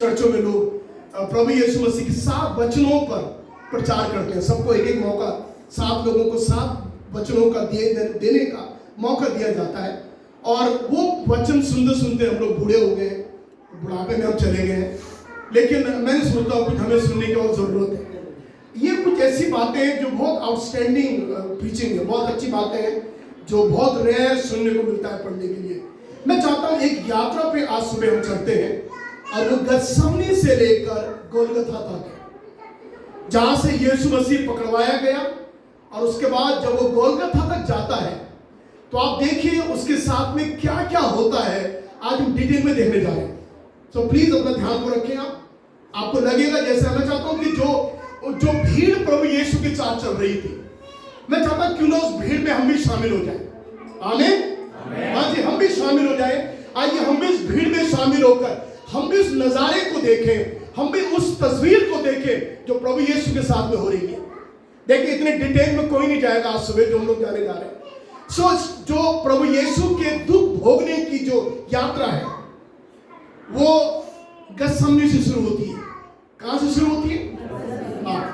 चर्चों में लोग प्रभु यीशु मसीह के 7 वचनों पर प्रचार करते हैं। सबको एक एक मौका, 7 लोगों को 7 वचनों का देने का मौका दिया जाता है। और वो वचन सुनते सुनते हम लोग बूढ़े हो गए, बुढ़ापे में हम चले गए। लेकिन मैंने सोचता हूँ कुछ हमें सुनने की और ज़रूरत है। ये कुछ ऐसी बातें हैं जो बहुत आउटस्टैंडिंग प्रीचिंग है, बहुत अच्छी बातें हैं जो बहुत रेयर सुनने को मिलता है पढ़ने के लिए। मैं चाहता हूँ एक यात्रा पे आज सुबह हम चलते हैं और वो गतसमनी से लेकर गोलगथा तक है, जहां से यीशु मसीह पकड़वाया गया। और उसके बाद जब वो गोलगथा तक जाता है तो आप देखिए उसके साथ में क्या क्या होता है। आज हम डिटेल में देखने जा रहे हैं। सो प्लीज अपना ध्यान को रखें। आपको लगेगा जैसे मैं चाहता हूं कि जो भीड़ प्रभु यीशु के साथ चल रही थी, मैं चाहता हूं क्यों ना उस भीड़ में हम भी शामिल हो जाए। आमीन। हाँ जी, हम भी शामिल हो जाए। आइए हम भी इस भीड़ में शामिल होकर हम भी उस नजारे को देखें, हम भी उस तस्वीर को देखें जो प्रभु यीशु के साथ में हो रही है। देखिए इतने डिटेल में कोई नहीं जाएगा आज सुबह जो हम लोग जाने जा रहे हैं। जो प्रभु यीशु के दुख भोगने की जो यात्रा है वो गतसमनी से शुरू होती है। कहां से शुरू होती है?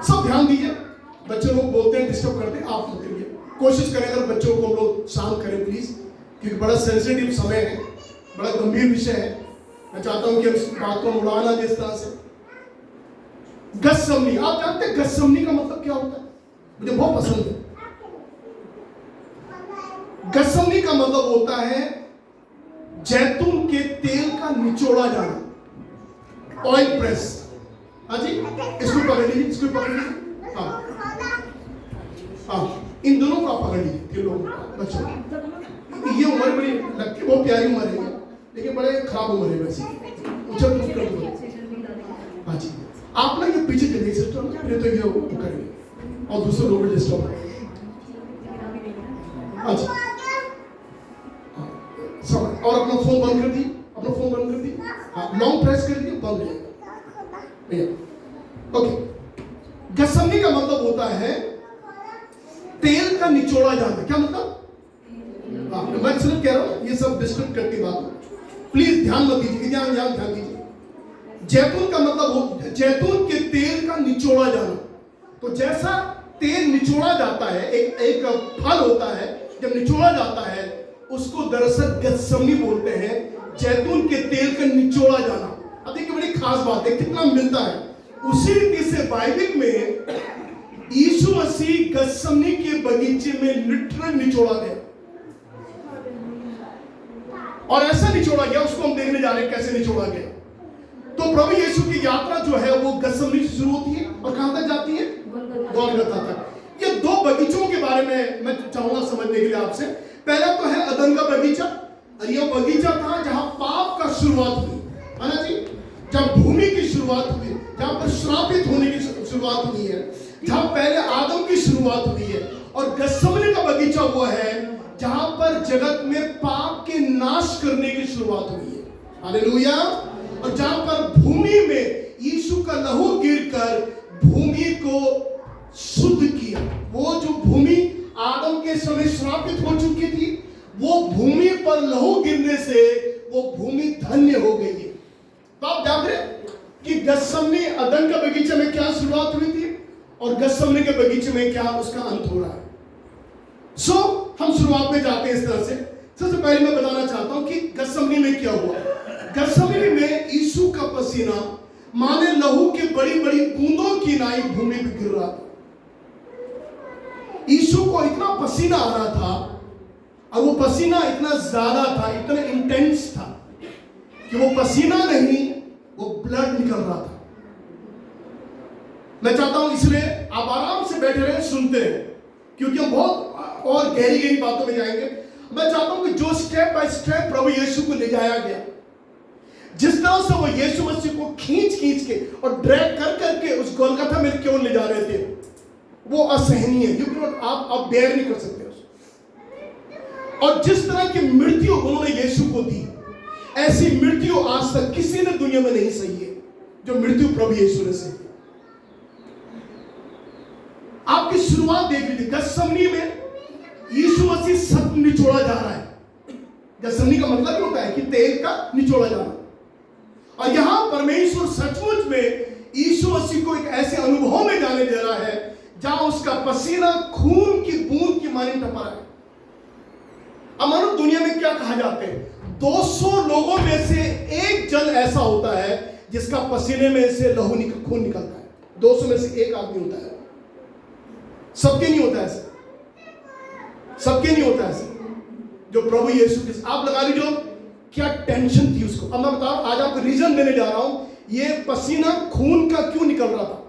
सब ध्यान दीजिए। बच्चे लोग बोलते हैं, डिस्टर्ब करते हैं, आप मत करिए। कोशिश करें अगर बच्चों को हम लोग शांत करें प्लीज, क्योंकि बड़ा सेंसिटिव समय है, बड़ा गंभीर विषय है। मैं चाहता हूं कि हम इस बात को उड़ाना दे इस तरह से। गतसमनी, आप जानते हैं गतसमनी का मतलब क्या होता है? मुझे बहुत पसंद है। गतसमनी का मतलब होता है जैतून के तेल का निचोड़ा जाना, ऑयल प्रेस। हाँ जी, इसको पकड़ लीजिए, इसको पकड़ लीजिए। हाँ, इन दोनों को आप पकड़ लीजिए, तीन लोगों को, बच्चों। ये उम्र बड़ी लगती है, बहुत प्यारी उम्र है, लेकिन बड़े खराब उम्र है वैसे। उछल कूद कर दो। हाँ जी, आप ना ये पीछे चलिए सिस्टर, फिर तो ये करेंगे और दूसरे लोग भी डिस्टर्ब करेंगे। हाँ जी, और अपना फोन बंद कर दी, अपना फोन बंद कर दी। हाँ, लॉन्ग प्रेस कर दिए, बंद है भैया। ओके, गतसमनी का मतलब होता है तेल का निचोड़ा जाना। क्या मतलब? मैं सिर्फ कह रहा हूं, ये सब डिस्टर्ब करती बात, प्लीज ध्यान मत दीजिए, ध्यान दीजिए। जैतून का मतलब जैतून के तेल का निचोड़ा जाना। तो जैसा तेल निचोड़ा जाता है, एक फल होता है, जब निचोड़ा जाता है उसको दरअसल गतसमनी बोलते हैं, जैतून के तेल का निचोड़ा जाना। अब देखिए बड़ी खास बात है, कितना मिलता है। उसी रीति से बाइबल में यीशु मसीह गतसमनी के बगीचे में लिटरल निचोड़ा गया, और ऐसा निचोड़ा गया, उसको हम देखने जा रहे हैं कैसे निचोड़ा गया। तो प्रभु यीशु की यात्रा जो है वो गतसमनी से शुरू होती है और कहां तक जाती है? गोलगथा तक। ये 2 बगीचों के बारे में मैं चाहूंगा समझने के लिए आपसे। पहला तो है अदन का बगीचा, और यह बगीचा था जहां पाप का शुरुआत हुई, है ना जी। जब भूमि की शुरुआत हुई, जहां पर श्रापित होने की शुरुआत हुई है, जहां पहले आदम की शुरुआत हुई है। और गतसमनी का बगीचा वो है जहां पर जगत में पाप के नाश करने की शुरुआत हुई है। हालेलुया। और जहां पर भूमि में यीशु का लहू गिरकर भूमि को शुद्ध किया। वो जो भूमि आदम के समय श्रापित हो चुकी थी, वो भूमि पर लहू गिरने से वो भूमि धन्य हो गई है। तो आप जान रहे कि गतसमनी अदन का बगीचे में क्या शुरुआत हुई थी और गतसमनी के बगीचे में क्या उसका अंत हो रहा है। हम शुरुआत में जाते हैं इस तरह से। सबसे पहले मैं बताना चाहता हूं कि गतसमनी में क्या हुआ। गतसमनी में यीशु का पसीना माने लहू की बड़ी बड़ी बूंदों की नाई भूमि पर गिर रहा था। यीशु को इतना पसीना आ रहा था, और वो पसीना इतना ज्यादा था, इतना इंटेंस था कि वो पसीना नहीं, वो ब्लड निकल रहा था। मैं चाहता हूं इसलिए आप आराम से बैठे रहे, सुनते हैं, क्योंकि हम बहुत और गहरी बातों में जाएंगे। मैं चाहता हूं कि जो स्टेप बाय स्टेप प्रभु यीशु को ले जाया गया, जिस तरह से वो यीशु मसीह को खींच के और ड्रैग कर उस गोलगथा में क्यों ले जा रहे थे, वो असहनीय है, क्योंकि आप बेयर नहीं कर सकते उसको। और जिस तरह की मृत्यु उन्होंने यीशु को दी, ऐसी मृत्यु आज तक किसी ने दुनिया में नहीं सही है जो मृत्यु प्रभु यीशु ने सही। आपकी शुरुआत देख लीजिए, गतसमनी में यीशु मसीह सब निचोड़ा जा रहा है। गतसमनी का मतलब होता है कि तेल का निचोड़ा जाना। और यहां परमेश्वर मसीह को एक ऐसे अनुभव में जाने दे रहा है जहां उसका पसीना खून की बूंद की मानी टपा है। अब मानो दुनिया में क्या कहा जाते हैं, 200 लोगों में से एक जन ऐसा होता है जिसका पसीने में से खून निकलता है। 200 में से एक आदमी होता है। सबके नहीं होता ऐसे, सबके नहीं होता ऐसे। जो प्रभु यीशु के, आप लगा लीजिए क्या टेंशन थी उसको। अब मैं बता रहा हूं, आज आपको रीजन देने जा रहा हूं, ये पसीना खून का क्यों निकल रहा था,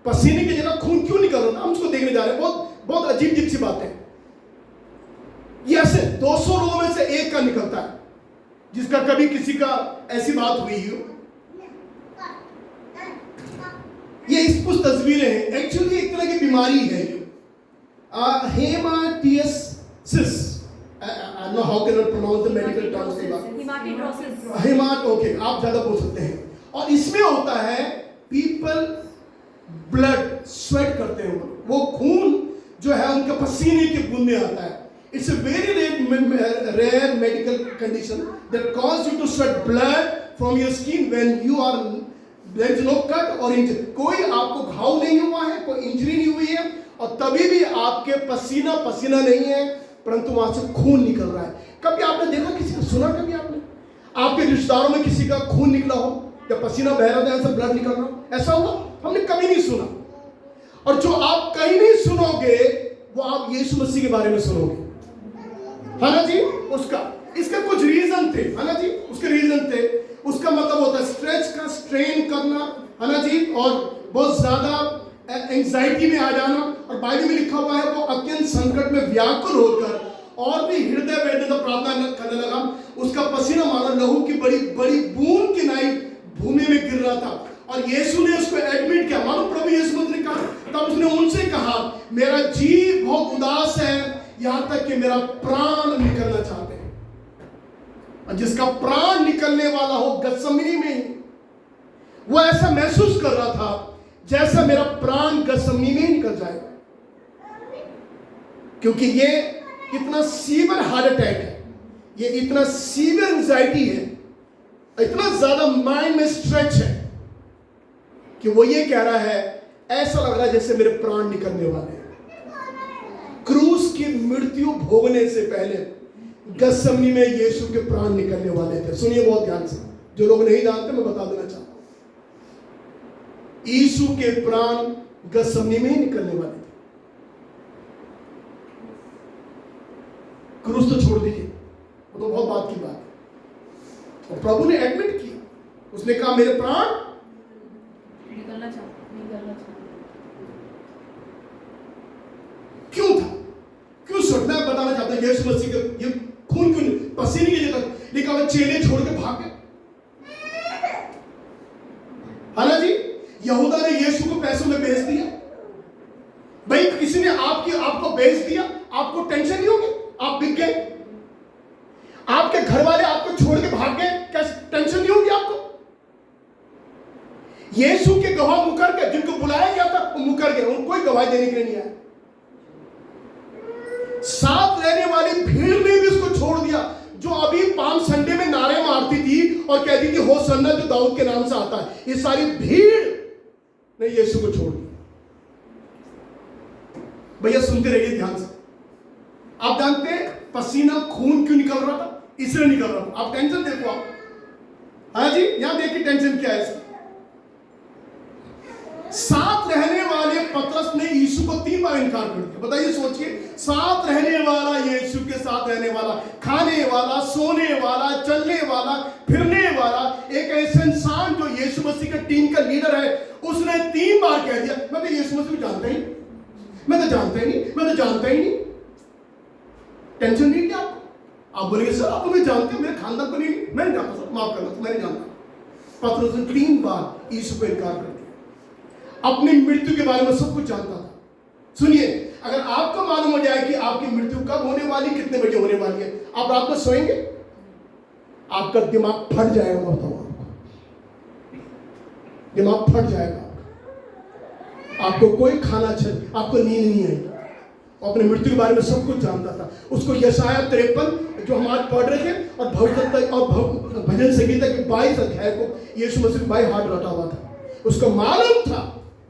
पसीने की जगह खून क्यों निकल रहा था, हम उसको देखने जा रहे हैं। बहुत अजीब सी बात है। ये ऐसे 200 लोगों में से एक का निकलता है जिसका कभी किसी का ऐसी बात हुई हो। ये इस कुछ तस्वीरें हैं। एक्चुअली एक तरह की बीमारी है ये, हेमाटियसिस। I don't know how can I pronounce the medical terms. हेमाट, ओके, आप ज्यादा बोल सकते हैं। और इसमें होता है पीपल ब्लड स्वेट करते हैं, वो खून जो है उनके पसीने की बूंदें आता है। It's a very rare medical condition that causes you to sweat blood from your skin when you are, there is no cut or injury. कोई आपको घाव नहीं हुआ है, कोई इंजरी नहीं हुई है, और तभी भी आपके पसीना नहीं है, परंतु वहां से खून निकल रहा है। कभी आपने देखा किसी को, सुना कभी आपने आपके रिश्तेदारों में किसी का खून निकला हो, या पसीना बह रहा था, ऐसा ब्लड निकल रहा हो, ऐसा हुआ? हमने कभी नहीं सुना। और जो आप कहीं नहीं सुनोगे वो आप यीशु मसीह के बारे में सुनोगे, है ना जी। इसका कुछ रीजन थे, है ना जी, उसके रीजन थे। उसका मतलब होता है स्ट्रेच का, स्ट्रेन करना, है ना जी, और बहुत ज्यादा एंजाइटी में आ जाना। और बाइबल में लिखा हुआ है वो अत्यंत संकट में व्याकुल होकर और भी हृदय वेदना प्रार्थना करने लगा। उसका पसीना मानो लहू की बड़ी बड़ी बूंद की नाई भूमि में गिर रहा था, और यीशु ने उसको एडमिट किया। मानो प्रभु यीशु ने कहा, तब उसने उनसे कहा, मेरा जी बहुत उदास है, यहां तक कि मेरा प्राण निकलना चाहते हैं। और जिसका प्राण निकलने वाला हो गत्समनी में ही, वो ऐसा महसूस कर रहा था जैसा मेरा प्राण गत्समनी में ही निकल जाएगा, क्योंकि ये इतना सीवियर हार्ट अटैक है, ये इतना सीवियर एंजाइटी है, इतना ज्यादा माइंड में स्ट्रेच है कि वो ये कह रहा है, ऐसा लग रहा है जैसे मेरे प्राण निकलने वाले हैं। क्रूस की मृत्यु भोगने से पहले गत्समनी में यीशु के प्राण निकलने वाले थे। सुनिए बहुत ध्यान से, जो लोग नहीं जानते मैं बता देना चाहता हूं, यीशु के प्राण गत्समनी में ही निकलने वाले थे। क्रूस तो छोड़ दीजिए, वो तो बहुत बात की बात है। और प्रभु ने एडमिट किया, उसने कहा मेरे प्राण निकलना चाहता। क्यों था, क्यों सट? मैं बताना चाहता हूं यीशु मसीह का ये खून क्यों, पसीने की जगह लिखा हुआ चेले छोड़ के भाग गए, है ना जी। यहूदा ने यीशु को पैसों में बेच दिया। भाई किसी ने आपको बेच दिया, आपको टेंशन नहीं होगी? आप बिक गए, आपके घर वाले आपको छोड़ के भाग गए, क्या टेंशन नहीं होगी आपको? यीशु के गवाह मुकर गए, जिनको बुलाया गया था वो मुकर गए, उनको कोई गवाही देने के लिए नहीं आया। साथ रहने वाली भीड़ ने भी उसको छोड़ दिया, जो अभी पाम संडे में नारे मारती थी और कहती थी होसन्ना जो दाऊद के नाम से आता है। ये सारी भीड़ ने यीशु को छोड़ दिया। भैया सुनते रहिए ध्यान से। आप जानते हैं पसीना खून क्यों निकल रहा था? इसलिए निकल रहा था। आप टेंशन देखो, आप, हाँ जी, यहां देखिए टेंशन क्या है इसकी। साथ रहने वाले पतरस ने यीशु को 3 बार इनकार कर दिया। बताइए, सोचिए, साथ रहने वाला, यीशु के साथ रहने वाला, खाने वाला, सोने वाला, चलने वाला, फिरने वाला, एक ऐसा इंसान जो यीशु मसीह का टीम का लीडर है, उसने 3 बार कह दिया मैं तो यीशु मसीह को जानता ही नहीं, मैं तो जानता ही नहीं, मैं तो जानता ही नहीं। टेंशन नहीं क्या आपको? आप बोलेंगे सर आप तो जानते हो, मेरे खानदान को नहीं, मैं नहीं जानता सर, माफ करना, मैं नहीं जानता। पतरस ने 3 बार यीशु को इनकार कर दिया। अपनी मृत्यु के बारे में सब कुछ जानता था। सुनिए, अगर आपको मालूम हो जाए कि आपकी मृत्यु कब होने वाली, कितने बजे होने वाली है, आप रात में सोएंगे? आपका दिमाग फट जाएगा। मैं बताऊं आपको, दिमाग फट जाएगा। आपको कोई खाना चाहिए, आपको नींद नहीं आएगी। अपने मृत्यु के बारे में सब कुछ जानता था। उसको यशाया 53 जो हम आज पढ़ रहे थे और भजन संगीता के 22 अध्याय को यीशु मसीह बाई हाथ रटा हुआ था। उसको मालूम था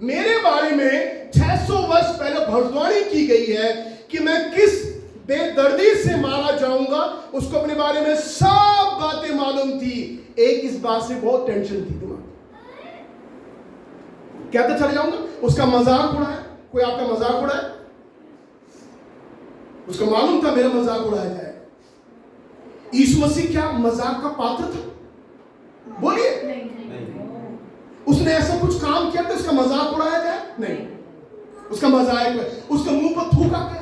मेरे बारे में 600 वर्ष पहले भविष्यवाणी की गई है कि मैं किस बेदर्दी से मारा जाऊंगा। उसको अपने बारे में सब बातें मालूम थी। एक इस बात से बहुत टेंशन थी दिमाग, क्या तो चले जाऊंगा। उसका मजाक उड़ाया, कोई आपका मजाक उड़ाया? उसको मालूम था मेरा मजाक उड़ाया जाएगा। यीशु मसीह क्या मजाक का पात्र था? बोलिए, उसने ऐसा कुछ काम किया था उसका मजाक उड़ाया जाए? नहीं, उसका मजाक, उसका मुंह पर थूका गया।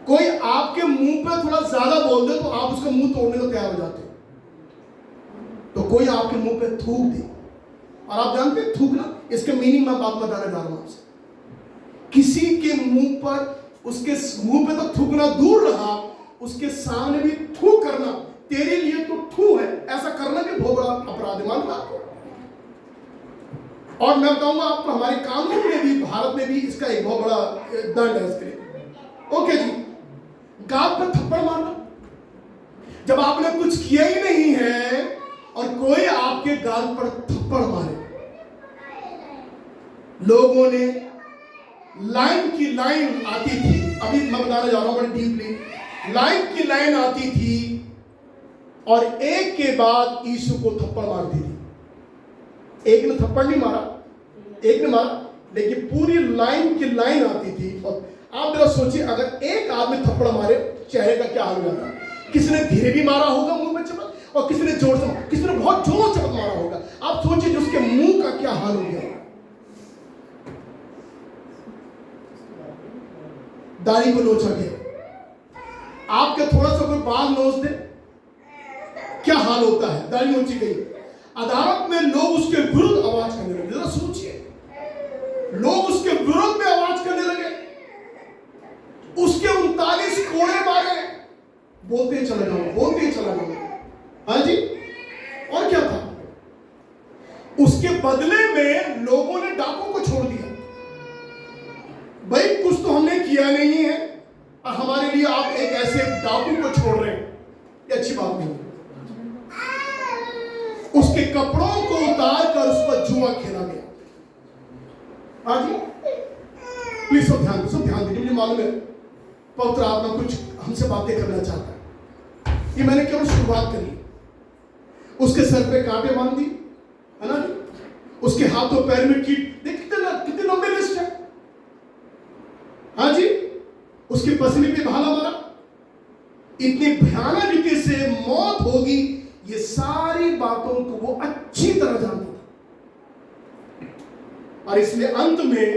कोई आपके मुंह पे थोड़ा ज्यादा बोल दे तो आप उसका मुंह तोड़ने को तैयार हो जाते हो। तो कोई आपके मुंह पे थूक दे, और आप जानते हैं थूकना, इसके मीनिंग मैं बात बताने जा रहा हूं आपसे। किसी के मुंह पर, उसके मुंह पे तो थूकना दूर रहा, उसके सामने भी थू करना तेरे लिए तो थू है, ऐसा करना भी बहुत बड़ा अपराध है, मालूम आपको। और मैं बताऊंगा आपको, हमारे कानून में भी, भारत में भी इसका एक बहुत बड़ा दंड है इसके लिए। ओके जी, गाल पर थप्पड़ मारना, जब आपने कुछ किया ही नहीं है और कोई आपके गाल पर थप्पड़ मारे। लोगों ने लाइन की लाइन आती थी, अभी मैं बताने जा रहा हूं बड़ी डीपली। लाइन की लाइन आती थी और एक के बाद यीशु को थप्पड़ मारती थी। एक ने थप्पड़ नहीं मारा, एक ने मारा, लेकिन पूरी लाइन की लाइन आती थी। और आप जरा सोचिए, अगर एक आदमी थप्पड़ मारे, चेहरे का क्या हाल हो जाता? किसी ने धीरे भी मारा होगा मुंह में चपत, और किसी ने जोर से, किसी ने बहुत जोर से चपत मारा होगा। आप सोचिए जो उसके मुंह का क्या हाल हो गया। दाढ़ी को नोचा गया, आपके थोड़ा सा कोई बाल नोच दे, क्या हाल होता है? दाढ़ी नोची गई। अदालत में लोग उसके विरुद्ध आवाज करने लगे। जरा सोचिए, लोग उसके विरुद्ध में आवाज करने लगे, उसके 39 कोड़े मारे, बोलते ही चला जाऊंगा, बोलते ही चला जाऊंगा। हाँ जी, और क्या था? उसके बदले में लोगों ने डाकू को छोड़ दिया। भाई कुछ तो हमने किया नहीं है और हमारे लिए आप एक ऐसे डाकू को छोड़ रहे हैं, ये अच्छी बात नहीं। उसके कपड़ों को उतार कर उस पर जुआ खेला गया। हाँ जी, प्लीज सब ध्यान दीजिए। मुझे मालूम है पवित्र आत्मा कुछ हमसे बातें करना चाहता है, ये मैंने केवल शुरुआत करी। उसके सर पे कांटे बांध दी, है ना? उसके हाथों पैर में कीट, कितने लंबे लिस्ट है। हाँ जी, उसकी पसली पे भाला मारा। इतनी भयानक रीति से मौत होगी, ये सारी बातों को वो अच्छी तरह जानता था। और इसलिए अंत में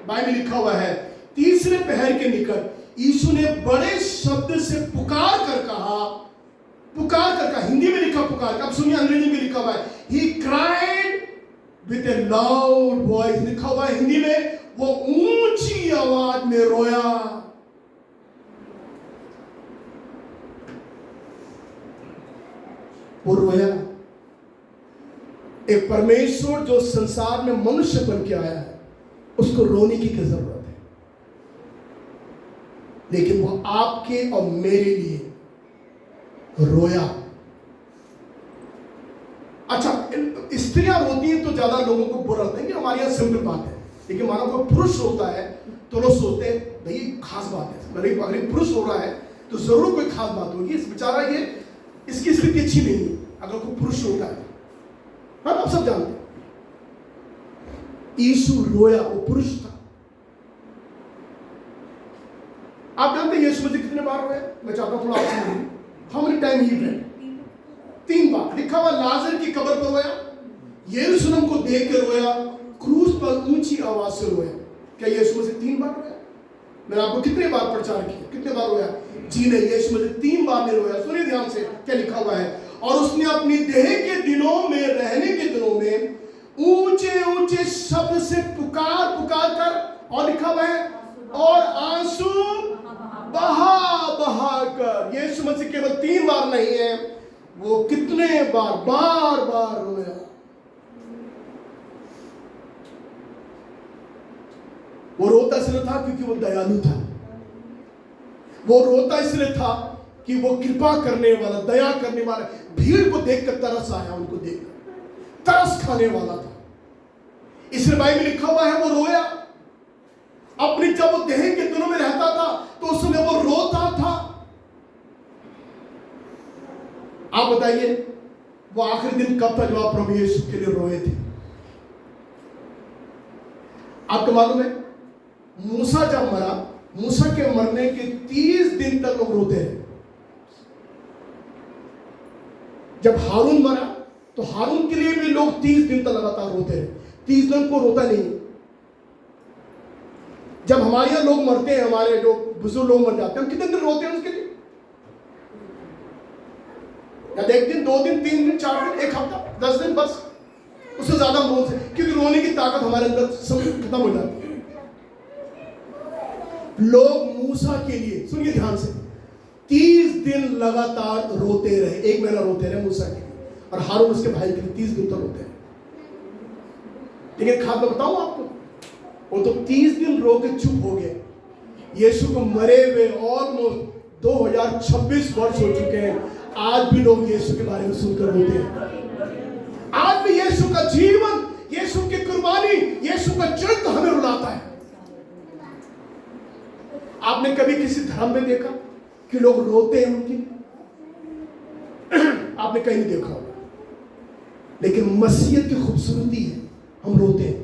बाइबल लिखा हुआ है, तीसरे पहर के निकट यीशु ने बड़े शब्द से पुकार कर कहा, हिंदी में लिखा पुकार, अब सुनिए अंग्रेजी में लिखा हुआ है, he cried with a loud voice, लिखा हुआ है हिंदी में, वो ऊंची आवाज में रोया। वो रोया। एक परमेश्वर जो संसार में मनुष्य बन के आया है, उसको रोने की क्या जरूरत है? लेकिन वो आपके और मेरे लिए रोया। अच्छा, स्त्रियां रोती हैं तो ज्यादा लोगों को बुरा लगता है कि हमारे यहां सिंपल बात है, लेकिन मानो कोई पुरुष रोता है तो लोग सोचते हैं भाई खास बात है, अगर पुरुष रो रहा है तो जरूर कोई खास बात होगी, इस बेचारा ये इसकी स्थिति अच्छी नहीं है अगर कोई पुरुष रोता है। हाँ, आप सब जानते हैं यीशु रोया, वो पुरुष था। आप जानते हैं यीशु मसीह कितने बार रोया? मैं चाहता हूं थोड़ा आपसे बोलूं, how many time he went? 3 बार। लिखा हुआ लाजर की कब्र पर रोया, यरूशलेम को देख कर रोया, क्रूस पर ऊंची आवाज से रोया। क्या यीशु मसीह 3 बार रोया? मैंने आपको कितने बार प्रचार किया, कितने बार रोया? जी नहीं, यीशु मसीह 3 बार नहीं रोया। सुनिए ध्यान से क्या लिखा हुआ है, और उसने अपनी देह के दिनों में, रहने के दिनों में ऊंचे ऊंचे शब्द से पुकार कर, और लिखा हुआ है, और आंसू बहा कर। यीशु मसीह केवल 3 बार नहीं है, वो कितने बार रोया। वो रोता इसलिए था क्योंकि वो दयालु था। वो रोता इसलिए था कि वो कृपा करने वाला, दया करने वाला। भीड़ को देखकर तरस आया, उनको देखकर। तरस खाने वाला था। इसलिए बाइबल में लिखा हुआ है वो रोया। अपनी जब वो देह के दिनों में रहता था तो उस समय वो रोता था। आप बताइए वो आखिरी दिन कब था जब आप प्रभु यीशु के लिए रोए थे? आपको मालूम है मूसा जब मरा, मूसा के मरने के 30 दिन तक लोग रोते हैं। जब हारून मरा तो हारून के लिए भी लोग 30 दिन तक लगातार रोते हैं। 30 दिन को रोता नहीं। जब हमारे यहाँ लोग मरते हैं, हमारे जो बुजुर्ग लोग मर जाते हैं, हम कितने दिन रोते हैं उसके लिए? या 1 दिन, 2 दिन, 3 दिन, 4 दिन, 1 हफ्ता, 10 दिन, बस। उससे ज्यादा हम रोते हैं क्योंकि रोने की ताकत हमारे अंदर सब खत्म हो जाती है। लोग मूसा के लिए, सुनिए ध्यान से, 30 दिन लगातार रोते रहे। 1 महीना रोते रहे मूसा के लिए, और हारून उसके भाई के लिए 30 दिन तक रोते रहे। लेकिन खास मैं बताऊं आपको, वो तो 30 दिन रो के चुप हो गए। यीशु को मरे हुए ऑलमोस्ट 2026 वर्ष हो चुके हैं। आज भी लोग यीशु के बारे में सुनकर रोते हैं। आज भी यीशु का जीवन, यीशु की कुर्बानी, यीशु का चरित्र हमें रुलाता है। आपने कभी किसी धर्म में देखा कि लोग रोते हैं उनकी? आपने कहीं नहीं देखा होगा। लेकिन मसीहत की खूबसूरती है, हम रोते हैं।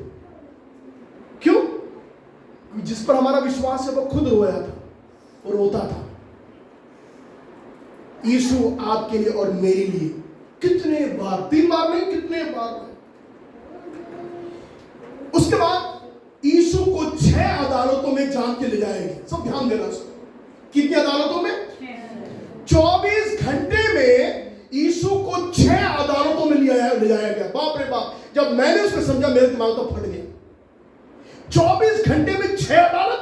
क्यों? जिस पर हमारा विश्वास है वो खुद रोया था, वो रोता था। यीशु आपके लिए और मेरे लिए कितने बार, 3 बार नहीं, कितने बार। उसके बाद यीशु को 6 अदालतों में जांच के ले जाएंगे। सब ध्यान देना। कितनी अदालतों में? 24 घंटे में यीशु को 6 अदालतों में ले जाया गया। बाप रे बाप, जब मैंने उसको समझा मेरे दिमाग तो फट गया। 24 घंटे में 6 अदालत,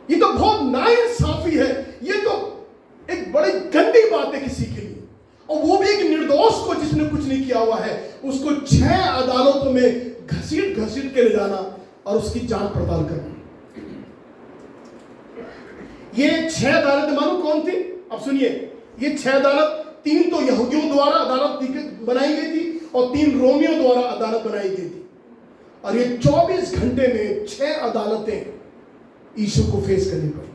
ये तो बहुत नाइंसाफी है। ये तो एक बड़ी गंदी बात है किसी के लिए, और वो भी एक निर्दोष को जिसने कुछ नहीं किया हुआ है, उसको 6 अदालतों में घसीट घसीट के ले जाना और उसकी जांच पड़ताल करना। ये 6 अदालतें मालूम कौन थी? अब सुनिए, ये 6 अदालत, 3 तो यहूदियों द्वारा अदालत बनाई गई थी और 3 रोमियों द्वारा अदालत बनाई गई थी। और ये 24 घंटे में 6 अदालतें यीशु को फेस करनी पड़ी।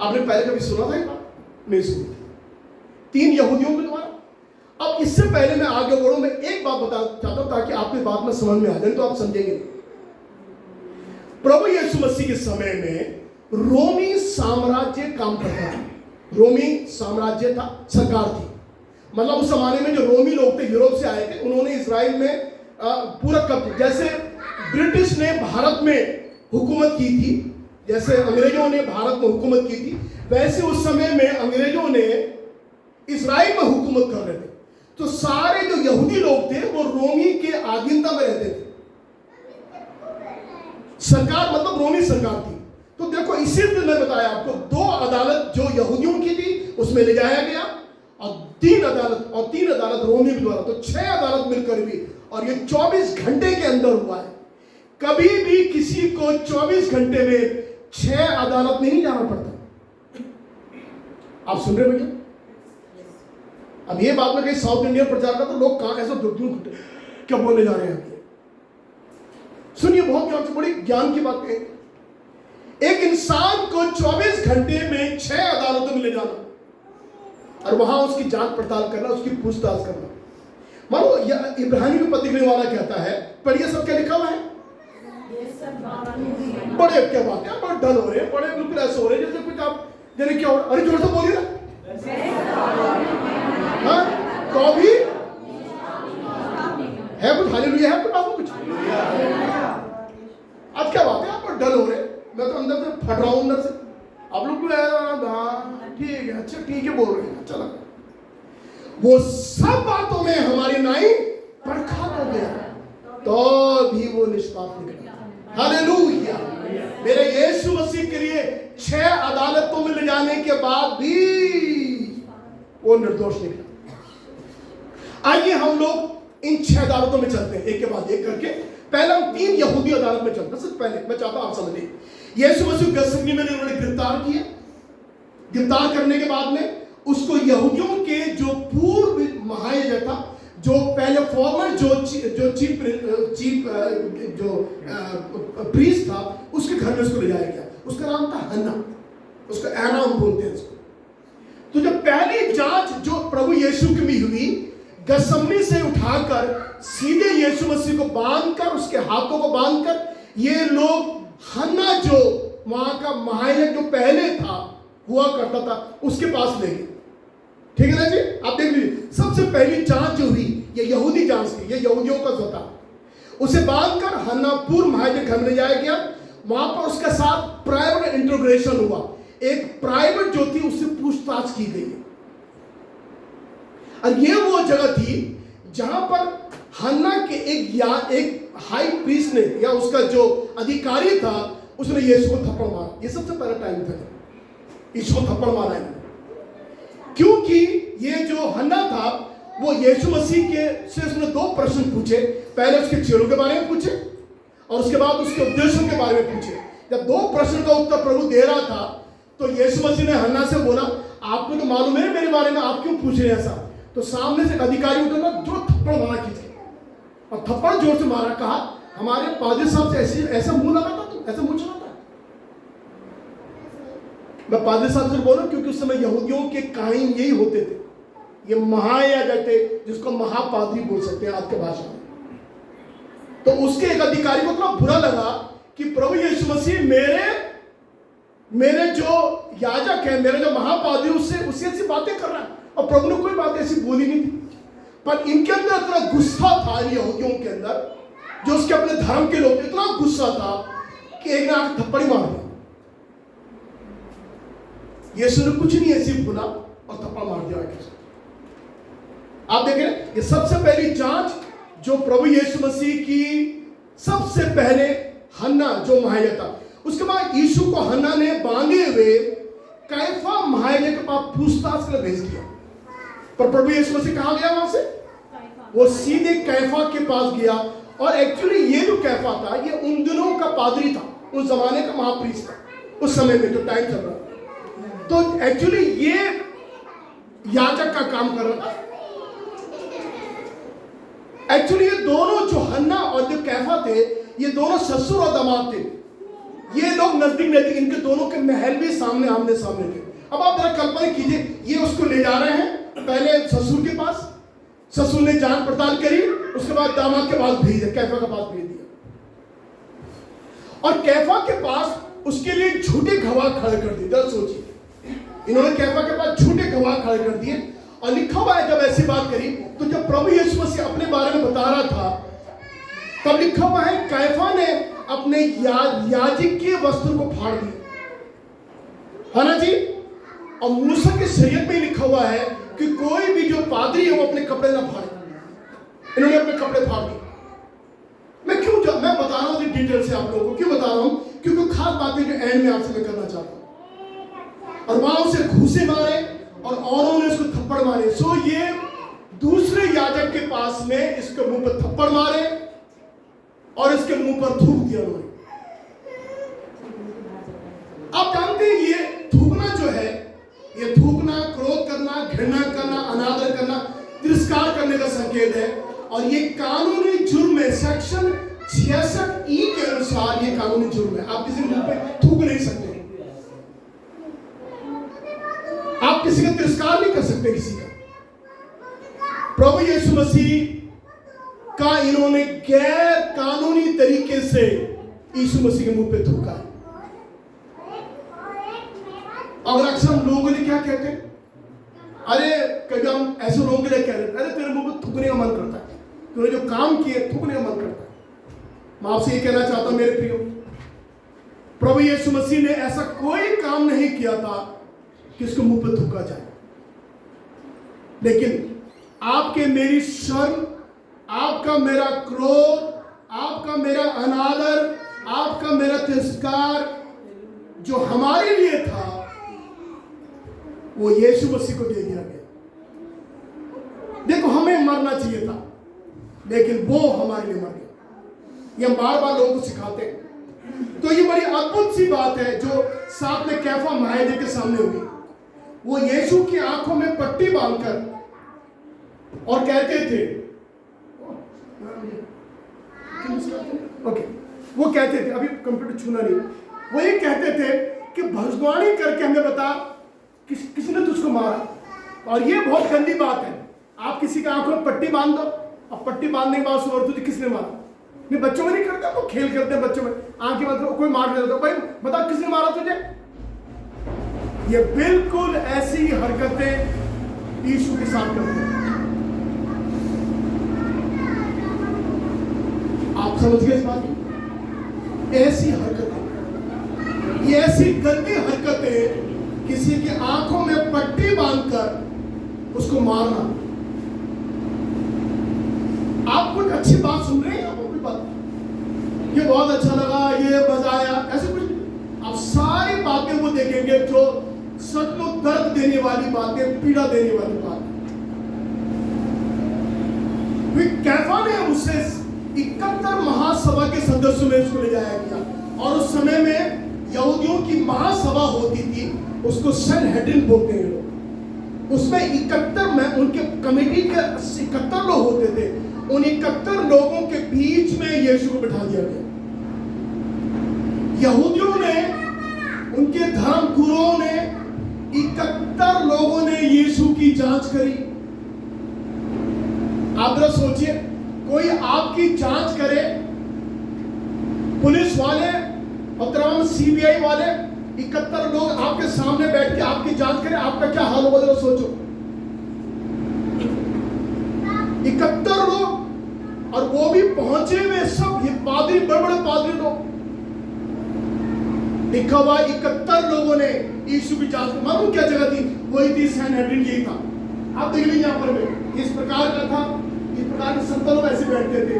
आपने पहले कभी सुना था ये बात? नहीं सुनी थी। 3 यहूदियों के द्वारा। अब इससे पहले मैं आगे बढ़ूं, मैं एक बात बताना चाहता हूं ताकि आपकी बात में समझ में आ जाए, तो आप समझेंगे नहीं। प्रभु यीशु मसीह के समय में रोमी साम्राज्य काम करता था। रोमी साम्राज्य था, सरकार थी। मतलब उस जमाने में जो रोमी लोग थे, यूरोप से आए थे, उन्होंने इजराइल में पूरा कब्जा, जैसे ब्रिटिश ने भारत में हुकूमत की थी, जैसे अंग्रेजों ने भारत में हुकूमत की थी, वैसे उस समय में अंग्रेजों ने इजराइल में हुकूमत कर रहे थे। तो सारे जो यहूदी लोग थे वो रोमी के अधीनता में रहते थे। सरकार मतलब रोमी सरकार थी। तो देखो, इसी दिन मैं बताया आपको, 2 अदालत जो यहूदियों की थी उसमें ले जाया गया, और 3 अदालत रोमी के द्वारा, तो 6 अदालत मिलकर भी, और ये 24 घंटे के अंदर हुआ है। कभी भी किसी को 24 घंटे में 6 अदालत में नहीं जाना पड़ता। आप सुन रहे भैया? अब ये बात में कहीं साउथ इंडियन प्रचार का, तो लोग कहां ऐसा दूर क्या बोलने जा रहे हैं? सुनिए, बहुत ध्यान से, बड़ी ज्ञान की बात है। एक इंसान को 24 घंटे में 6 अदालतों में ले जाना और वहां उसकी जांच पड़ताल करना, उसकी पूछताछ करना। मानो इब्राहिमी में पत्र लिखने वाला कहता है, पढ़िए सब क्या लिखा हुआ है। बड़े क्या बात है, बड़े डल हो रहे हैं, बड़े बिल्कुल ऐसे हो रहे हैं जैसे कुछ आप जाने क्या हो रहा। अरे जोर से बोलिए ना। हाँ, तो अभी है कुछ, हालेलुया है कुछ, आपको कुछ आज क्या बात है, आप डल हो रहे। मैं तो अंदर से फट रहा हूं, अंदर से। आप लोग ठीक है, अच्छा ठीक है बोल रहे हैं, चला। वो सब बातों में हमारी नाई परखा हो गया, तो भी वो निष्पाप निकला। हालेलुया। मेरे यीशु मसीह के लिए 6 अदालतों में ले जाने के बाद भी वो निर्दोष निकला। आइए हम लोग इन 6 अदालतों में चलते हैं, एक के बाद एक करके। पहले हम 3 यहूदी अदालत में चलते हैं। सबसे पहले मैं चाहता हूं आप समझिए, यीशु मसीह गसमनी में उन्होंने गिरफ्तार किया। गिरफ्तार करने के बाद में उसको यहूदियों के जो पूर्व महायाजक था, जो पहले फॉर्मर जो चीफ प्रीस्ट था, उसके घर में उसको ले जाया गया। उसका नाम था हन्ना, उसका एनाम बोलते हैं उसको। तो जब पहली जांच जो प्रभु यीशु की भी हुई, गसमनी से उठाकर सीधे यीशु मसीह को बांधकर, उसके हाथों को बांधकर, ये लोग हन्ना जो वहां का महायाजक जो पहले था हुआ करता था, उसके पास ले गए। ठीक है ना जी, आप देख लीजिए। सबसे पहली जांच जो हुई ये यहूदी जांच थी, ये यहूदियों का जो था। उसे बांधकर हन्नापुर महायाजक घर में ले जाया गया। वहां पर उसके साथ प्राइवेट इंट्रोग्रेशन हुआ, एक प्राइवेट जो थी उससे पूछताछ की गई। और ये वो जगह थी जहां पर हन्ना के एक हाई प्रीस्ट ने या उसका जो अधिकारी था, उसने यीशु को थप्पड़ मारा। ये सबसे पहला टाइम था यीशु को थप्पड़ मारा है, क्योंकि ये जो हन्ना था वो यीशु मसीह के से उसने दो प्रश्न पूछे। पहले उसके चेलों के बारे में पूछे और उसके बाद उसके उपदेशों के बारे में पूछे। जब दो प्रश्न का उत्तर प्रभु दे रहा था तो यीशु मसीह ने हन्ना से बोला, आपको तो मालूम है मेरे बारे में, आप क्यों पूछ रहे हैं ऐसा? तो सामने से एक अधिकारी उठा, जो थप्पड़ मारा खींचे और थप्पड़ जोर से मारा। कहा, हमारे पादरी साहब से ऐसा मुंह लगा था, तू ऐसा मुंह चलाता है? मैं पादरी साहब से बोल रहा हूं क्योंकि उस समय यहूदियों के कायम यही होते थे। ये महायाजक थे, जिसको महापादरी बोल सकते हैं आज के भाषा में। तो उसके एक अधिकारी को इतना बुरा लगा कि प्रभु यीशु मसीह मेरे जो याजक है, मेरे जो महापादरी, उससे ऐसी बातें कर रहा है। और प्रभु ने कोई बात ऐसी बोली नहीं थी, पर इनके अंदर इतना गुस्सा था, यहूदियों के अंदर जो उसके अपने धर्म के लोग, इतना गुस्सा था कि एक ने आके थप्पड़ी मार दी। यीशु ने कुछ नहीं ऐसी बोला और थप्पड़ मार दिया। आप देख रहे हैं, ये सबसे पहली जांच जो प्रभु यीशु मसीह की, सबसे पहले हन्ना जो महायाजक था। उसके बाद यीशु को हन्ना ने बांधे हुए कैफा महायाजक के पास पूछताछ के लिए भेज दिया। पर प्रभु यीशु मसीह कहां गया? वहां से वो सीधे कैफा के पास गया। और एक्चुअली ये जो कैफा था, ये उन दिनों का पादरी था, उस जमाने का महाप्रीस्ट था, उस समय में जो टाइम चल रहा। तो एक्चुअली ये याजक का काम कर रहा था। एक्चुअली ये दोनों जो हन्ना और जो कैफा थे, ये दोनों ससुर और दामाद थे। ये लोग नजदीक, इनके दोनों के महल भी सामने आमने सामने थे। अब आप जरा कल्पना कीजिए, ये उसको ले जा रहे हैं पहले ससुर के पास, ससुर ने जांच पड़ताल करी, उसके बाद दामाद के पास भेज दिया, कैफा के पास भेज दिया। और कैफा के पास उसके लिए झूठे गवाह खड़े कर दिए। जरा सोचिए, इन्होंने कैफा के पास झूठे गवाह खड़े कर दिए। और लिखा हुआ है, जब ऐसी बात करी तो जब प्रभु यीशु मसीह अपने बारे में बता रहा था, तब लिखा हुआ है कैफा ने अपने याजक के वस्त्र को फाड़ दिया, है ना जी। और मूसा के शरीयत में लिखा हुआ है कि कोई भी जो पादरी है वो अपने कपड़े ना फाड़े। इन्होंने अपने कपड़े फाड़ दिए। मैं बता रहा हूं डिटेल से आप लोगों को, क्यों बता रहा हूं? क्योंकि खास बातें जो एंड में आपसे मैं करना चाहता हूं। और वहां उसे घूसे मारे और औरों ने उसको थप्पड़ मारे। सो ये दूसरे याजक के पास में इसके मुंह पर थप्पड़ मारे और इसके मुंह पर थूक दिया उन्होंने। आप जानते हैं ये थूकना जो है, ये थूकना, क्रोध करना, घृणा करना, अनादर करना, तिरस्कार करने का संकेत है। और ये कानूनी जुर्म है। सेक्शन 66E के अनुसार ये कानूनी जुर्म है। आप किसी के मुंह पे थूक नहीं सकते, आप किसी का तिरस्कार नहीं कर सकते किसी का। प्रभु यीशु मसीह का इन्होंने गैर कानूनी तरीके से यीशु मसीह के मुंह पे थूका है। और अक्सर हम लोगों ने क्या कहते हैं, अरे कभी हम ऐसे लोगों के लिए कह रहे हैं, अरे तेरे मुंह पे थूकने का मन करता है, तूने जो काम किए थूकने का मन करता है। मैं आपसे ये कहना चाहता हूं मेरे प्रियो, प्रभु यीशु मसीह ने ऐसा कोई काम नहीं किया था कि उसको मुंह पे थूका जाए। लेकिन आपके मेरी शर्म, आपका मेरा क्रोध, आपका मेरा अनादर, आपका मेरा तिरस्कार जो हमारे लिए था, वो यीशु मसीह को दे दिया गया। देखो, हमें मरना चाहिए था, लेकिन वो हमारे लिए मर गया। ये हम बार बार लोगों को सिखाते हैं। तो ये बड़ी अद्भुत सी बात है जो साथ में कैफा महायाजक के सामने होगी। वो यीशु की आंखों में पट्टी बांधकर और कहते थे ओके, वो कहते थे, अभी कंप्यूटर छूना नहीं, वो ये कहते थे कि भविष्यवाणी करके हमें बता किसने तुझको मारा। और ये बहुत गंदी बात है। आप किसी का आंखों में पट्टी बांध दो, अब पट्टी बांधने के बाद सुबह तुझे किसने मारा। नहीं, बच्चों में नहीं करते, वो खेल करते हैं बच्चों में, आंखें मतलब कोई मार देता, भाई बता किसने मारा तुझे। ये बिल्कुल ऐसी हरकतें यीशु के साथ करते हैं। आप समझ गए इस बात को? ऐसी हरकतें, ये ऐसी गंदी हरकतें, किसी की आंखों में पट्टी बांधकर उसको मारना। आप कुछ अच्छी बात सुन रहे हैं, आपको कोई बात, ये बहुत अच्छा लगा, ये बजाया, ऐसे कुछ, आप सारी बातें वो देखेंगे जो सचमुच दर्द देने वाली बातें, पीड़ा देने वाली बात। कैफा ने उसे 71 महासभा के सदस्यों में उसको ले जाया गया, और उस समय में यहूदियों की महासभा होती थी, उसको सनहेड्रिन बोलते हैं लोग। उसमें 71 में उनके कमेटी के 71 लोग होते थे। उन 71 लोगों के बीच में यीशु को बिठा दिया गया। यहूदियों ने, उनके धर्म गुरुओं ने, 71 लोगों ने यीशु की जांच करी। आप जरा सोचिए, कोई आपकी जांच करे, पुलिस वाले और तमाम सीबीआई वाले 71 लोग आपके सामने बैठ के आपकी जांच करें, आपका क्या हाल होगा, जरा सोचो। 71 लोग, और वो भी पहुंचे हुए सब, ये पादरी, बड़े बड़े पादरी लोग, लिखा हुआ 71 लोगों ने यीशु की जांच की। मालूम क्या जगह थी? वही थी सनहेड्रिन, यही था। आप देख लीजिए यहां पर में इस प्रकार का था, इस प्रकार के 70 लोग ऐसे बैठते थे।